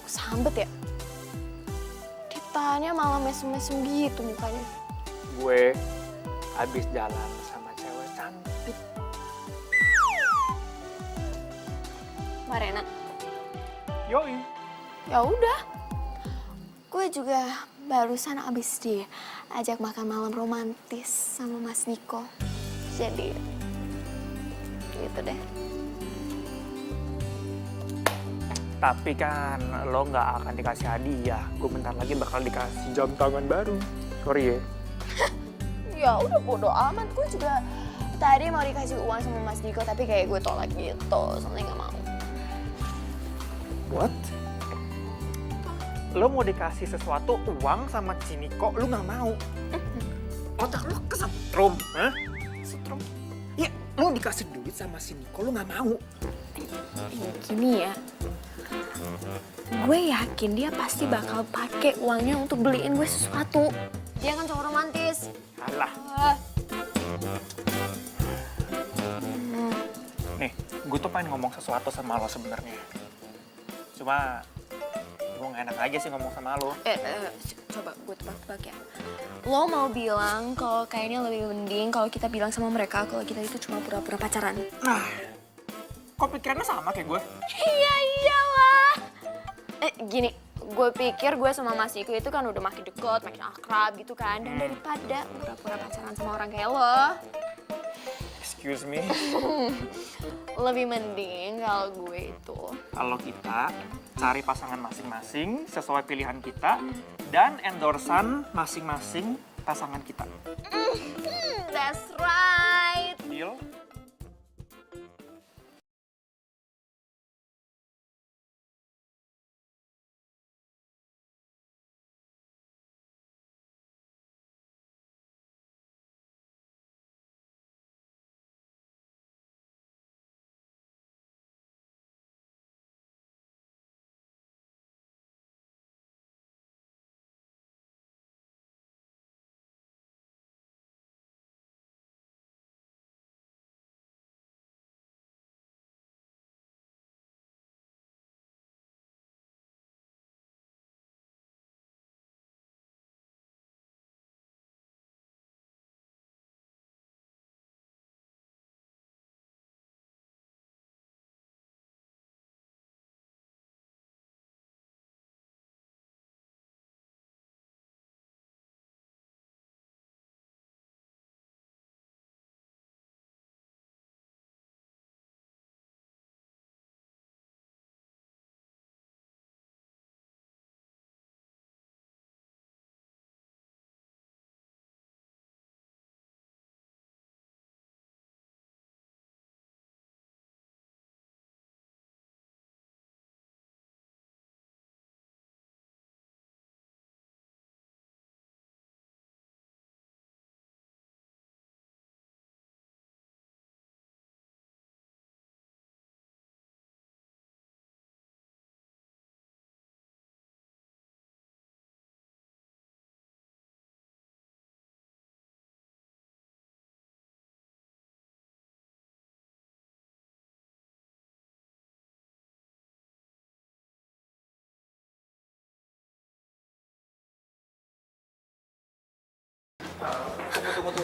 Sambet ya? ketahannya malah mesem-mesem gitu mukanya. Gue habis jalan sama cewek cantik. Marena. Yoi. Ya udah. Gue juga barusan abis diajak makan malam romantis sama Mas Niko. Jadi gitu deh. Tapi kan lo nggak akan dikasih hadiah. Gue bentar lagi bakal dikasih jam tangan baru. Sorry ya. Ya udah bodo amat, gue juga tadi mau dikasih uang sama Mas Niko tapi kayak gue tolak gitu, soalnya nggak mau. What? Lo mau dikasih sesuatu uang sama Ciniko, lo nggak mau? Otak lo kesetrum, hah? Setrum. Ya, lo dikasih duit sama Ciniko, lo nggak mau? Gini ya, gue yakin dia pasti bakal pakai uangnya untuk beliin gue sesuatu. Dia kan cowok romantis. Alah. Nih, gue tuh pengen ngomong sesuatu sama lo sebenarnya. Cuma gue gak enak aja sih ngomong sama lo. Coba gue tebak-tebak ya. Lo mau bilang kalau kayaknya lebih mending kalau kita bilang sama mereka kalau kita itu cuma pura-pura pacaran. Nah, kok pikirannya sama kayak gue? Iya iyalah. Gini, gue pikir gue sama Mas Niko itu kan udah makin deket, makin akrab gitu kan. Dan daripada pura-pura pacaran sama orang kayak lo, Excuse me. lebih mending kalau gue itu. Kalau kita cari pasangan masing-masing sesuai pilihan kita dan endorsan masing-masing pasangan kita. That's right. Deal?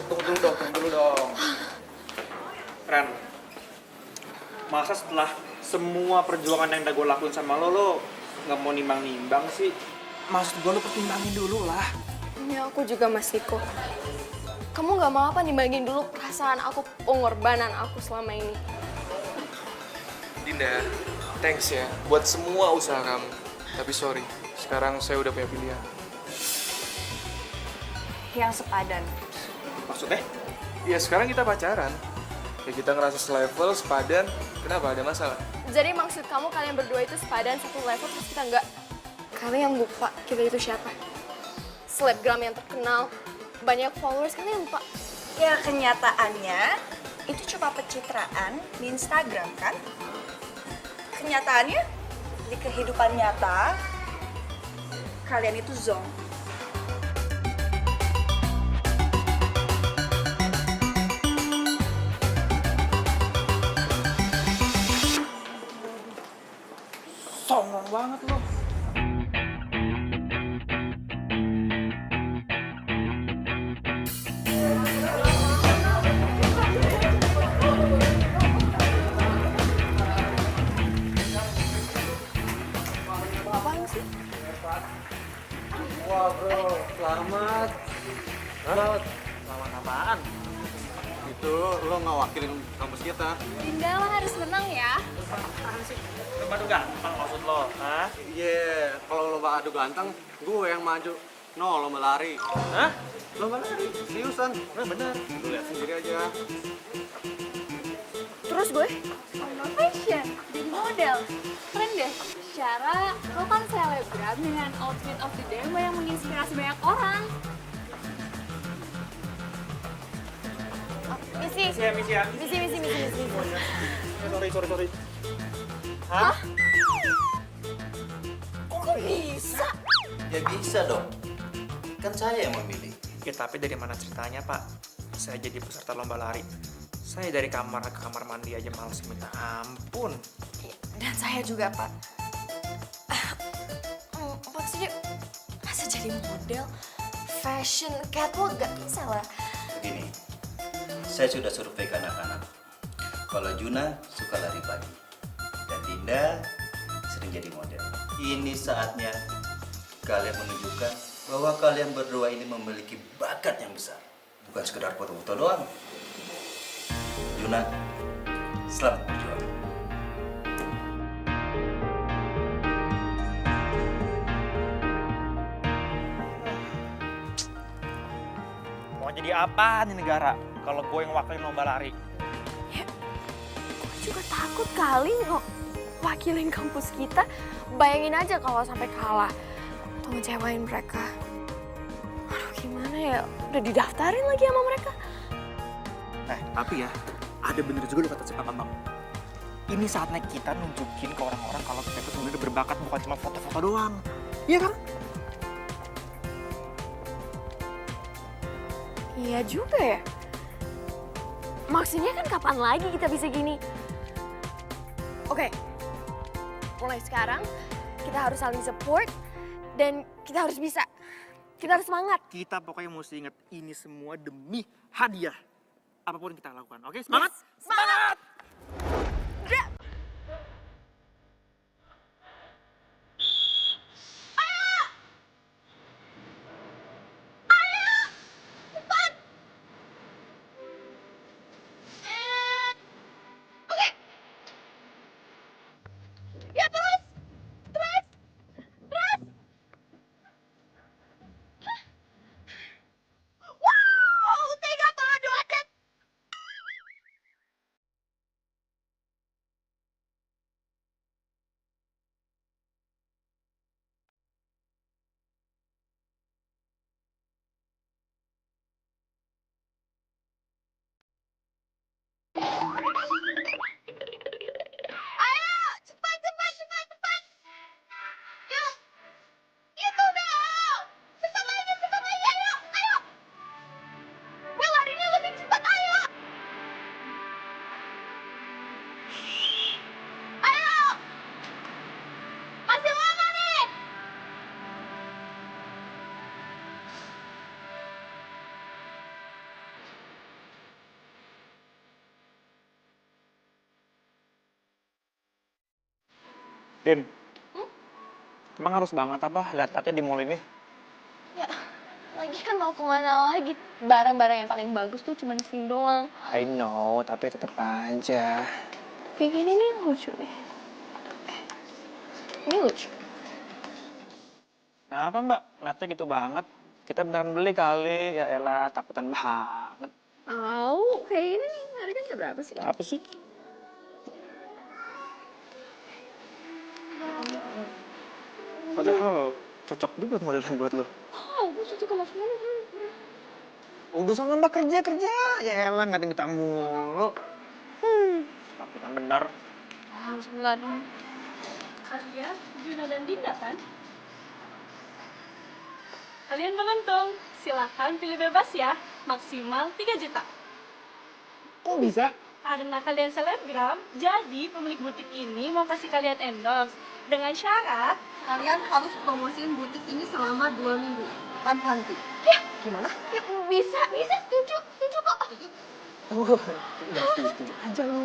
Tunggu dulu dong. Ren, masa setelah semua perjuangan yang udah gue lakuin sama lo nggak mau nimbang-nimbang sih? Maksud gue lo pertimbangin dulu lah. Ya aku juga Mas Niko. Kamu nggak mau apa nimbangin dulu perasaan aku, pengorbanan aku selama ini? Dinda, thanks ya buat semua usaha kamu. Tapi sorry, sekarang saya udah punya pilihan. Yang sepadan. Maksudnya? Ya sekarang kita pacaran. Ya kita ngerasa selevel, sepadan. Kenapa? Ada masalah? Jadi maksud kamu kalian berdua itu sepadan satu level terus kita nggak? Kalian lupa kita itu siapa? Selebgram yang terkenal, banyak followers, kalian lupa? Ya kenyataannya itu cuma pencitraan di Instagram kan? Kenyataannya di kehidupan nyata kalian itu zonk. Songong banget lo. gitu, lo ngawakilin kampus kita. Dinda lo harus menang ya. Lu adu gampang maksud lo, hah? Iya, kalau lomba adu ganteng, gue yang maju. No, lomba lari. Hah? Lomba lari, seriusan. Nah, bener. Lu lihat sendiri aja. Terus gue sama fashion, jadi model. Keren deh. Secara lo kan selebgram dengan outfit of the day yang menginspirasi banyak orang. Misi. Misi ya. Misi. Sorry. Hah? Kok bisa? Ya bisa dong. Kan saya yang memilih. Ya tapi dari mana ceritanya, Pak? Saya jadi peserta lomba lari. Saya dari kamar ke kamar mandi aja males minta ampun. Dan saya juga, Pak. Maksudnya, masa jadi model? Fashion, catwalk gak bisa lah. Begini, saya sudah survei ke anak-anak. Kalau Juna suka lari pagi, dan Dinda sering jadi model. Ini saatnya kalian menunjukkan bahwa kalian berdua ini memiliki bakat yang besar. Bukan sekedar foto-foto doang. Juna, selamat berjuang. Mau jadi apa nih negara kalau gue yang wakilin lomba lari? Gue juga takut kali wakilin kampus kita. Bayangin aja kalau sampai kalah atau ngecewain mereka. Aduh gimana ya, udah didaftarin lagi sama mereka. Tapi ya, ada bener juga lo kata si Papa Bang. Ini saatnya kita nunjukin ke orang-orang kalau kita itu sebenarnya berbakat bukan cuma foto-foto doang. Iya kan? Iya juga ya. Maksudnya kan kapan lagi kita bisa gini? Oke, mulai sekarang kita harus saling support dan kita harus bisa. Kita harus semangat. Kita pokoknya mesti ingat ini semua demi hadiah. Apapun yang kita lakukan, oke? Semangat! Yes, semangat! Din, emang harus banget apa lihat-lihatnya di mall ini? Ya, lagi kan mau kemana lagi? Barang-barang yang paling bagus tuh cuma di sini doang. I know, tapi tetap aja. Kayak gini nih lucu nih. Ini lucu. Kenapa mbak? Lihatnya gitu banget. Kita beneran beli kali. Ya elah, takutan banget. Kayak ini nih. Harganya berapa sih? Apa sih? Padahal cocok juga modelnya buat lo. Gue cocok sama semua. Udah sama mbak kerja. Ya elah, nggak ada yang kita mulu. Takutan bener. Alhamdulillah dong. Kalian, Juna dan Dinda kan? Kalian menonton, silakan pilih bebas ya, maksimal 3 juta. Kok bisa? Karena kalian selebgram, jadi pemilik butik ini mau kasih kalian endorse. Dengan syarat, kalian harus promosiin butik ini selama 2 minggu, tanpa henti. Ya, gimana? Ya, bisa, setuju kok. Udah setuju aja lo.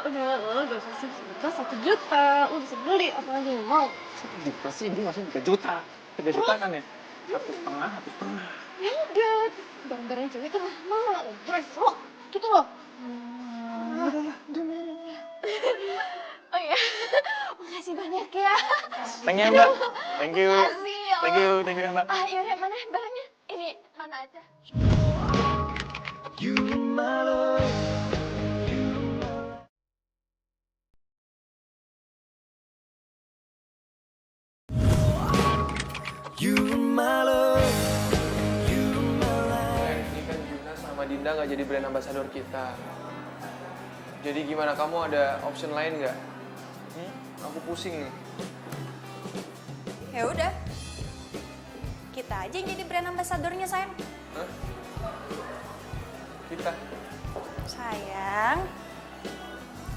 Udah usah 1 juta, udah sebeli, apalagi yang mau. 1 juta sih, ini maksudnya 3 juta. 3 juta kan ya? 1,5. Ya udah, Barang-barang cewek kan mahal, brengsek gitu loh. Oh iya, makasih banyak ya. Thank you, Mbak. Thank you. Makasih ya. Thank you, Mbak. Ah, yaudah, mana barangnya? Ini mana aja? Ini kan Juna sama Dinda nggak jadi brand ambassador kita. Jadi gimana, kamu ada option lain nggak? Aku pusing nih. Ya udah. Kita aja yang jadi brand ambassadornya, sayang. Hah? Kita? Sayang,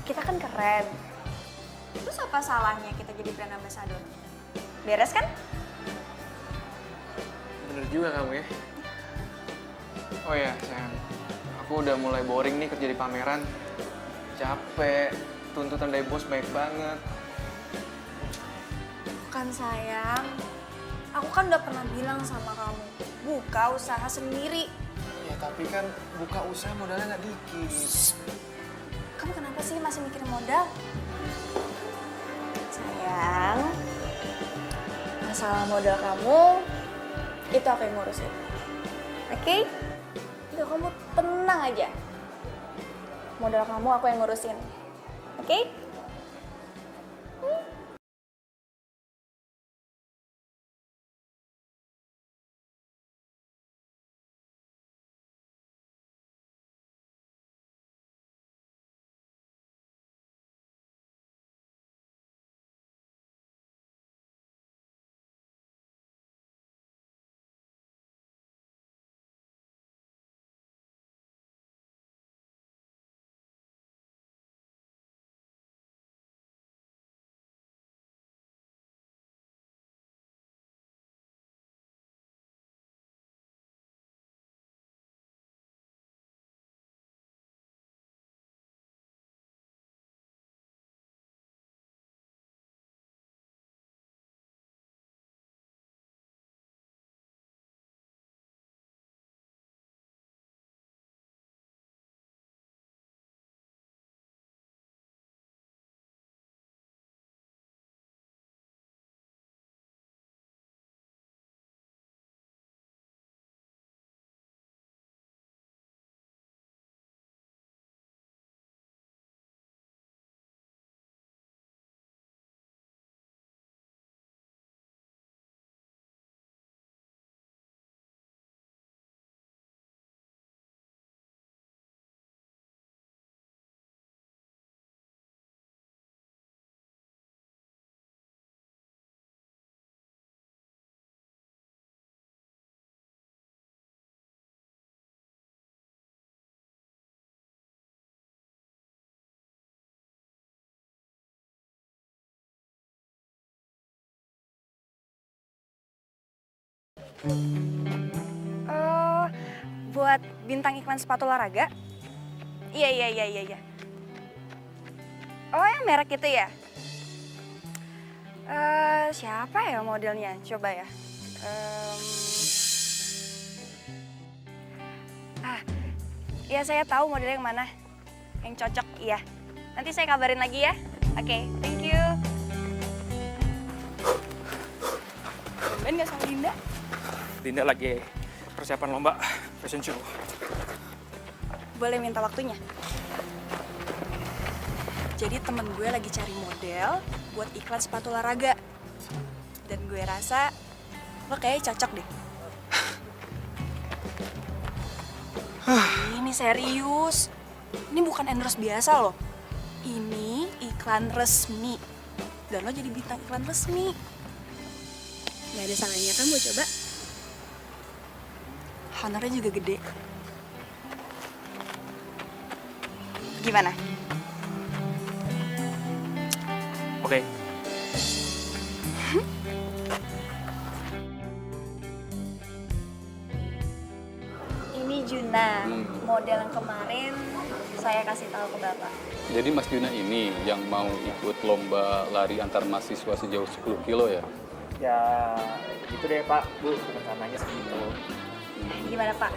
kita kan keren. Terus apa salahnya kita jadi brand ambassador? Beres kan? Bener juga kamu ya. Oh ya, sayang. Aku udah mulai boring nih kerja di pameran. Capek, tuntutan dari bos baik banget. Bukan sayang, aku kan udah pernah bilang sama kamu, buka usaha sendiri. Ya tapi kan buka usaha modalnya nggak dikit. Kamu kenapa sih masih mikir modal? Sayang, masalah modal kamu, itu aku yang ngurusin. Oke? Udah, kamu tenang aja. Modal kamu aku yang ngurusin. Oke? Buat bintang iklan sepatu olahraga? Iya. Oh, yang merek itu ya? Siapa ya modelnya? Coba ya. Ya saya tahu modelnya yang mana. Yang cocok, iya. Nanti saya kabarin lagi ya. Oke, thank you. Ben nggak sama Dinda? Dinda lagi persiapan lomba fashion show. Boleh minta waktunya? Jadi temen gue lagi cari model buat iklan sepatu olahraga. Dan gue rasa lo kayaknya cocok deh. Ini serius. Ini bukan endorse biasa loh. Ini iklan resmi. Dan lo jadi bintang iklan resmi. Gak ada salahnya kan mau coba? Honornya juga gede. Gimana? Oke. Ini Juna, model yang kemarin saya kasih tahu ke Bapak. Jadi Mas Juna ini yang mau ikut lomba lari antar mahasiswa sejauh 10 kilo ya? Ya, gitu deh Pak, Bu, rencananya segitu. Gimana Pak?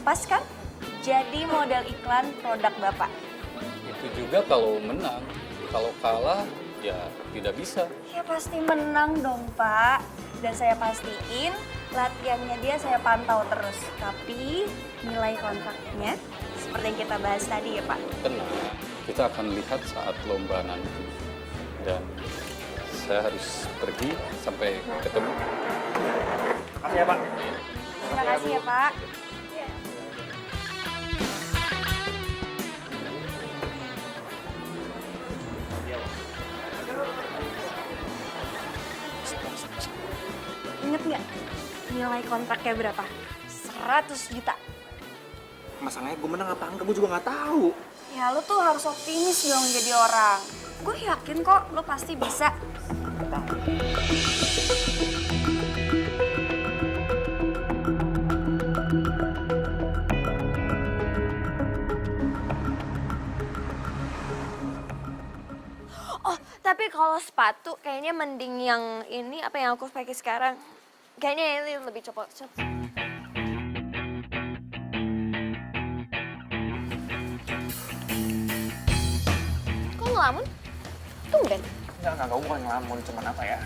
Pas kan? Jadi model iklan produk Bapak. Itu juga kalau menang. Kalau kalah, ya tidak bisa. Ya pasti menang dong Pak. Dan saya pastiin latihannya dia saya pantau terus. Tapi nilai kontraknya seperti yang kita bahas tadi ya Pak. Tenang, kita akan lihat saat lomba nanti. Dan saya harus pergi sampai ketemu. Makasih ya Pak. Terima kasih ya Pak. Ingat nggak nilai kontraknya berapa? 100 juta. Masalahnya gue menang apa enggak, gue juga nggak tahu. Ya lo tuh harus optimis dong jadi orang. Gue yakin kok lo pasti bisa. Oh, tapi kalau sepatu kayaknya mending yang ini apa yang aku pakai sekarang. Kayaknya ini lebih cepet. Kok ngelamun? Tumben. Enggak, gue bukan ngelamun, cuman apa ya?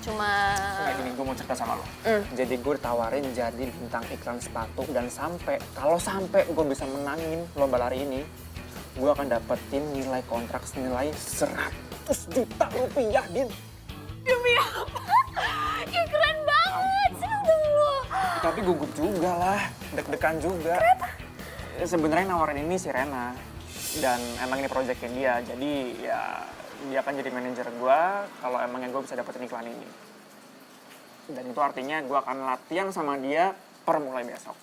Cuma... Kayak gini, gue mau cerita sama lo. Jadi gue ditawarin jadi bintang iklan sepatu dan kalau sampai gue bisa menangin lomba lari ini, gue akan dapetin nilai kontrak senilai 100 juta rupiah, Din. Demi apa? Ih, keren banget, seneng dong lo. Tapi gugup juga lah, deg-degan juga. Kenapa? Sebenarnya nawarin ini si Rena. Dan emang ini proyeknya dia, jadi ya dia akan jadi manajer gue kalau emangnya gue bisa dapetin iklan ini. Dan itu artinya gue akan latihan sama dia per mulai besok.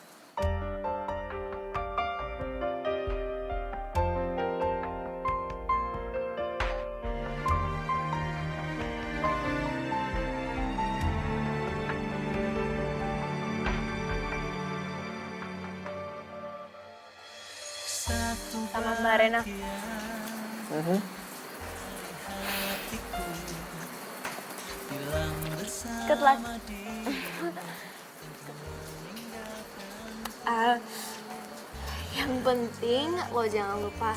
Sama Mbak Rena. Good luck. Yang penting lo jangan lupa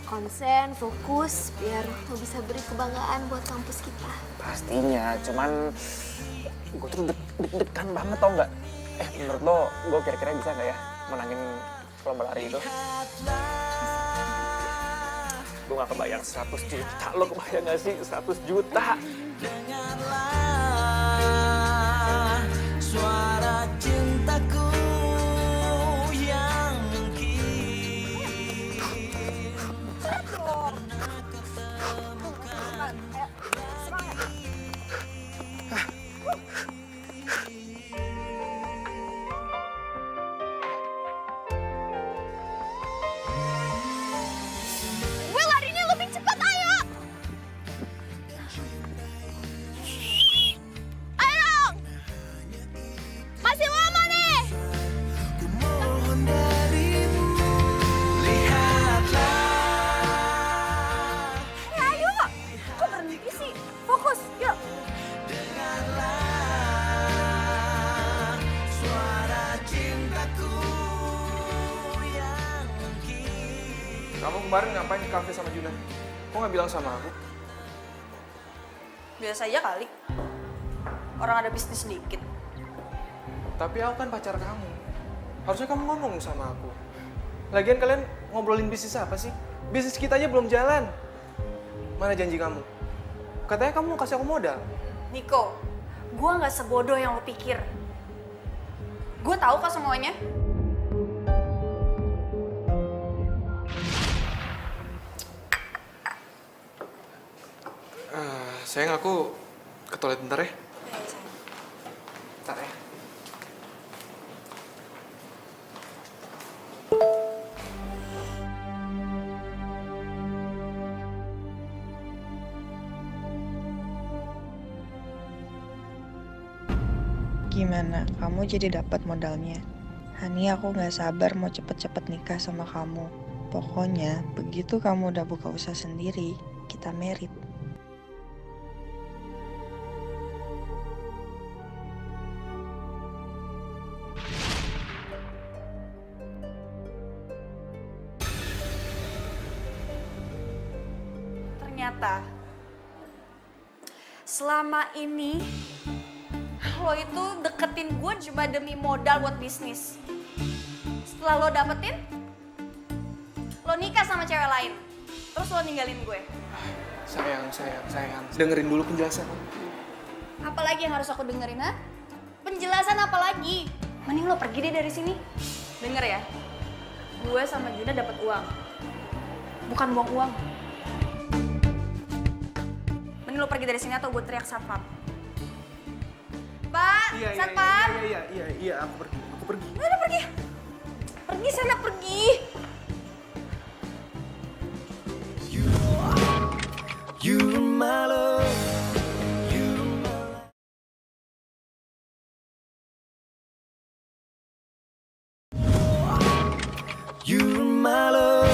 konsen, fokus, biar lo bisa beri kebanggaan buat kampus kita. Pastinya, cuman gue tuh deg-degan banget tau nggak? Menurut lo, gue kira-kira bisa nggak ya menangin lomba lari itu? Gue gak kebayang 100 juta, lo kebayang gak sih 100 juta? Dengarlah suara cintaku yang Gue larinya lebih cepat, ayo! Ayo dong! Masih lama nih! mohon darimu, lihatlah. Ayo! Kok berhenti sih? Fokus, yuk! Dengarlah suara cintaku yang Kamu kemarin ngapain di kafe sama Juna? Kok nggak bilang sama aku? Biasa aja kali. Orang ada bisnis sedikit. Tapi aku kan pacar kamu. Harusnya kamu ngomong sama aku. Lagian kalian ngobrolin bisnis apa sih? Bisnis kita aja belum jalan. Mana janji kamu? Katanya kamu mau kasih aku modal. Niko, gue nggak sebodoh yang lo pikir. Gue tahu kok semuanya. Sayang, aku ke toilet bentar ya. Bentar ya. Gimana? Kamu jadi dapat modalnya? Hani, aku nggak sabar mau cepet-cepet nikah sama kamu. Pokoknya, begitu kamu udah buka usaha sendiri, kita merit. ternyata selama ini lo itu deketin gue cuma demi modal buat bisnis. Setelah lo dapetin, lo nikah sama cewek lain. Terus lo ninggalin gue. Sayang. Dengerin dulu penjelasan. Apalagi yang harus aku dengerin, ha? Penjelasan apa lagi? Mending lo pergi deh dari sini. Denger ya, gue sama Juna dapat uang. Bukan buang uang. Mending lo pergi dari sini atau gue teriak satpam. Pak, satpam. Iya, aku pergi. Udah pergi. Pergi sana, pergi. You my love. You my love.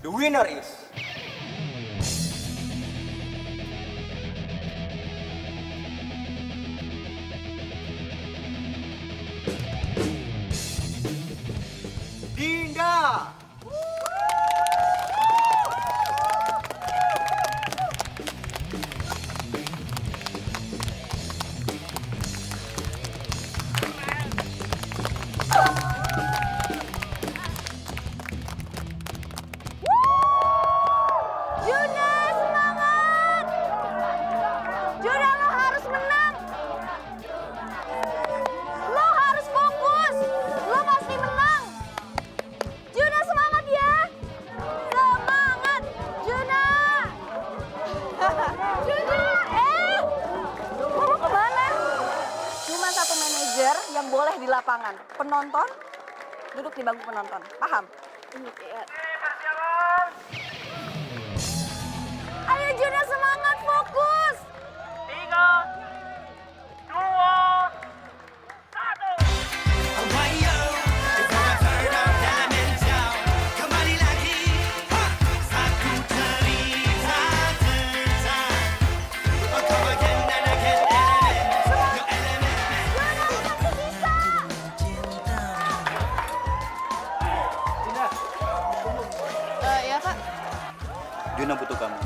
The winner is Dinda. Juna, semangat! Juna, lo harus menang! Lo harus fokus! Lo pasti menang! Juna, semangat ya! Semangat! Juna! Juna! Lo mau kemana? Cuma satu manajer yang boleh di lapangan. Penonton, duduk di bangku penonton. Paham? Iya. Ayo Juna, semangat, fokus! 3, 2, 1. Kembali lagi, satu cerita tentang come again and again Ya Kak. Juna butuh kamu.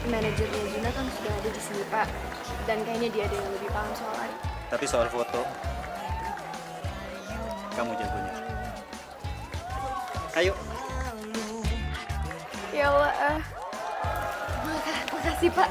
Manajernya Juna kan sudah ada di sini Pak. Dan kayaknya dia ada yang lebih paham soal Ari. Tapi soal foto, kamu jagonya. Ayo. Ya Allah. Makasih Pak.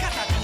Kata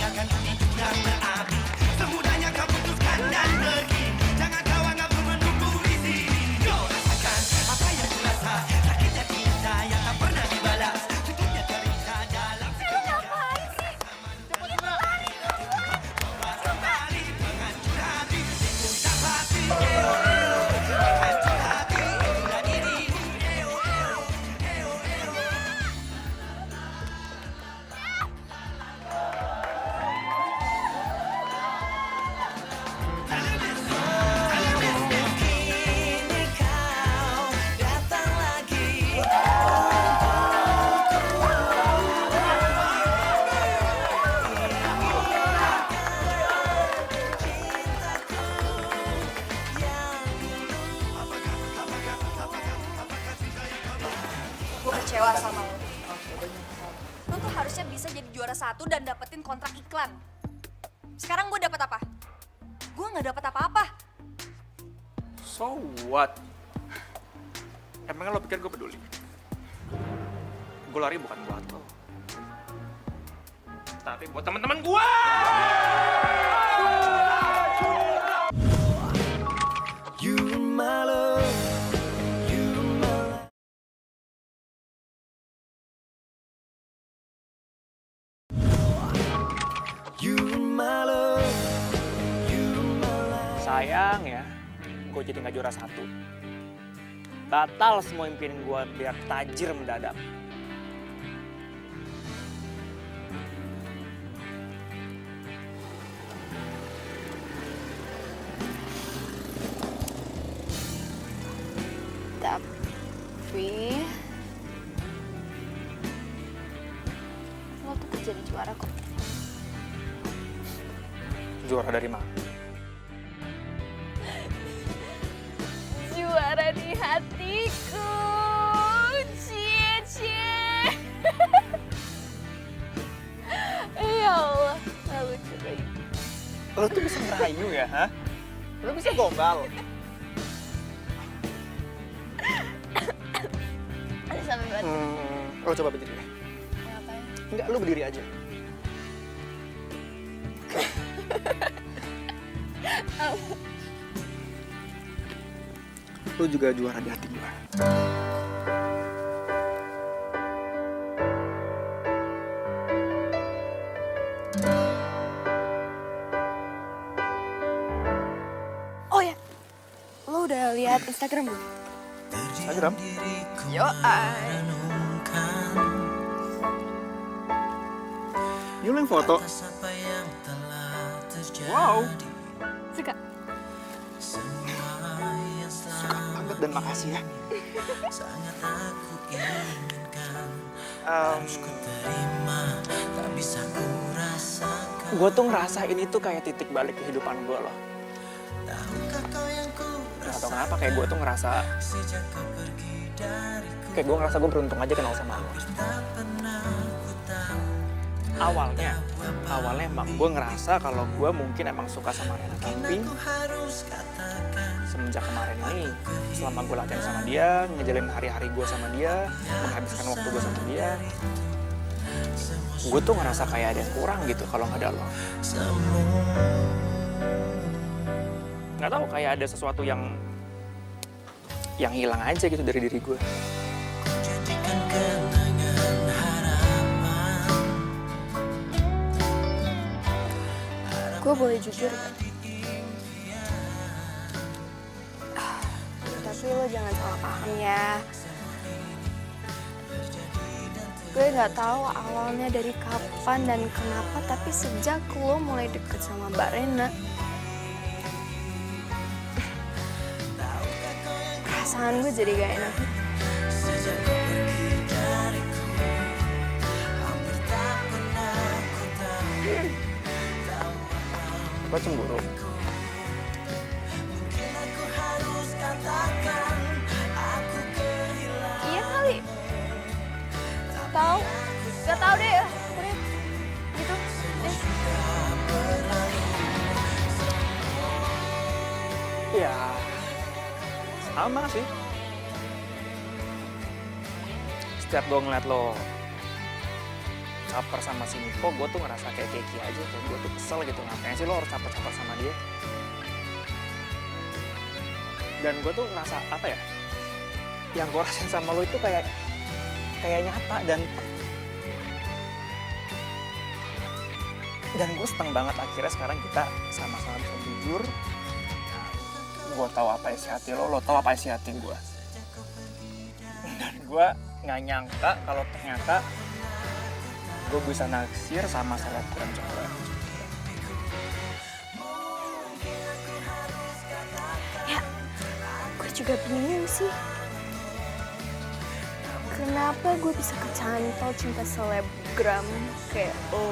sama lo. Lo tuh harusnya bisa jadi juara 1 dan dapetin kontrak iklan. Sekarang gue dapet apa? Gue nggak dapet apa-apa. So what? Emangnya lo pikir gue peduli? Gue lari bukan buat lo, tapi buat teman-teman gue. Sayang ya, gue jadi nggak juara 1. Batal semua impian gue biar tajir mendadak. Tapi lo tetap jadi juara kok. Juara dari mana? Juara di hatiku. Cie. Ya Allah, gak lucu lagi. Lo tuh bisa ngerayu ya, ha? Lo bisa gombal. Ada sampai batuk. Lo coba berdiri deh. Ngapain? Enggak, lo berdiri aja. Lo juga juara di hati gue. Oh ya, lo udah lihat Instagram belum? Instagram? Yo, Ini lo yang foto? Wow. Suka? Suka banget dan makasih ya. Gue tuh ngerasa ini tuh kayak titik balik kehidupan gue loh. Gak tau kenapa, kayak gue tuh ngerasa gue beruntung aja kenal sama lo. Awalnya emang gue ngerasa kalau gue mungkin emang suka sama Rena, tapi semenjak kemarin ini, selama gue latihan sama dia, ngejalin hari-hari gue sama dia, menghabiskan waktu gue sama dia, gue tuh ngerasa kayak ada yang kurang gitu kalau nggak ada lo. Nggak tahu, kayak ada sesuatu yang hilang aja gitu dari diri gue. Gue boleh jujur gak? Tapi lo jangan salah paham ya. Gue gak tahu awalnya dari kapan dan kenapa, tapi sejak lo mulai deket sama Mbak Rena, perasaan gue jadi gak enak. Lo cemburu? Iya kali. Tahu? Gak tahu deh ya. Udah, gitu deh. Ya, sama sih. Setiap gue ngeliat lo caper sama si Niko, gue tuh ngerasa kayak keki aja. Kayak gue tuh kesel gitu, ngapain sih lo harus caper-caper sama dia. Dan gue tuh ngerasa, apa ya, yang gue rasain sama lo itu kayak nyata. Dan gue seneng banget akhirnya sekarang kita sama-sama bisa jujur. Gue tahu apa isi hati lo tahu apa isi hati gue. Dan gue nggak nyangka kalau ternyata gue bisa naksir sama selebgram cewek. Ya, gue juga bingung sih. Kenapa gue bisa kecantol cinta selebgram kayak lo?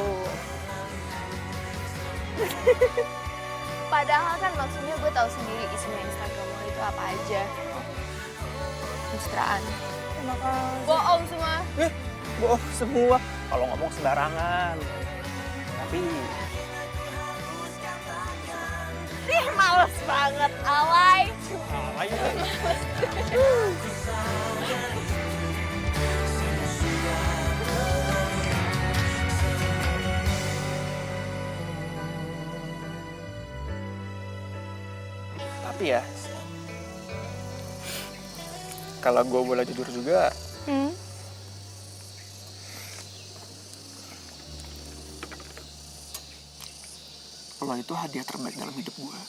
Padahal kan maksudnya gue tahu sendiri isinya Instagram lo itu apa aja. Mesraan. Terima kasih. Bohong semua. Bohong semua. Kalau ngomong sembarangan. Tapi Ih, males banget, alay. Tapi ya, kalau gue boleh jujur juga, lo itu hadiah terbaik dalam hidup gue.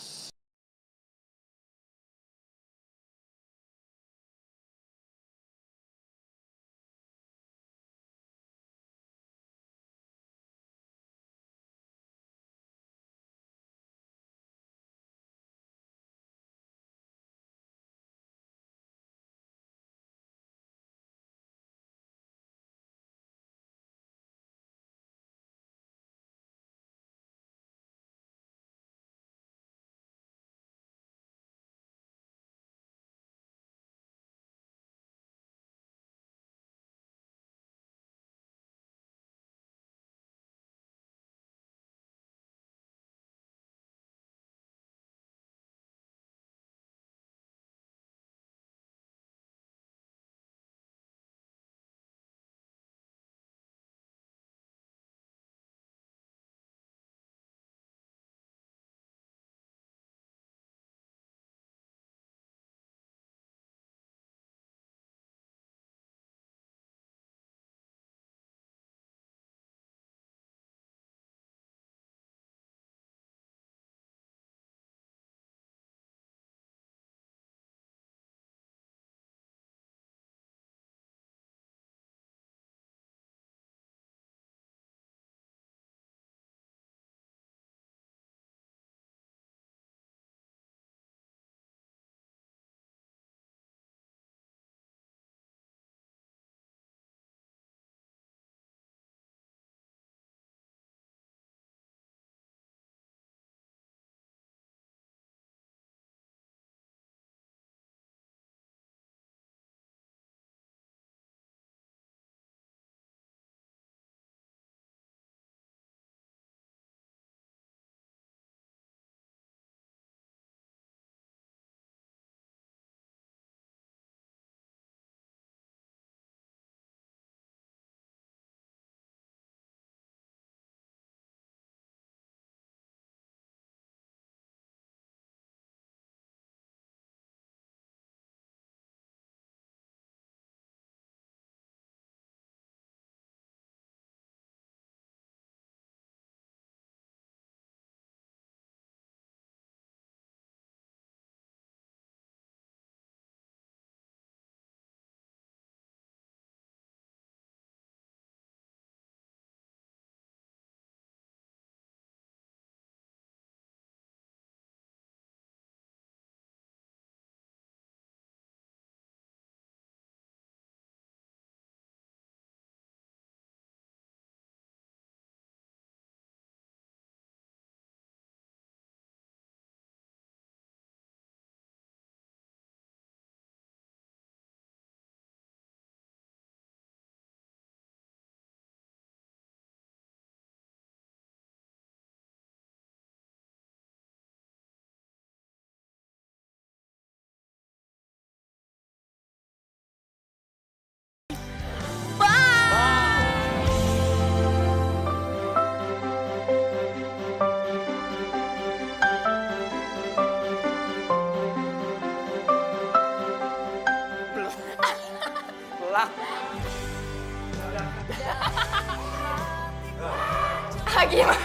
Gimana?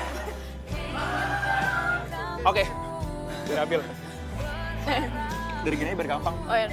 Oke, diambil. Dari gini biar gampang. Oh ya.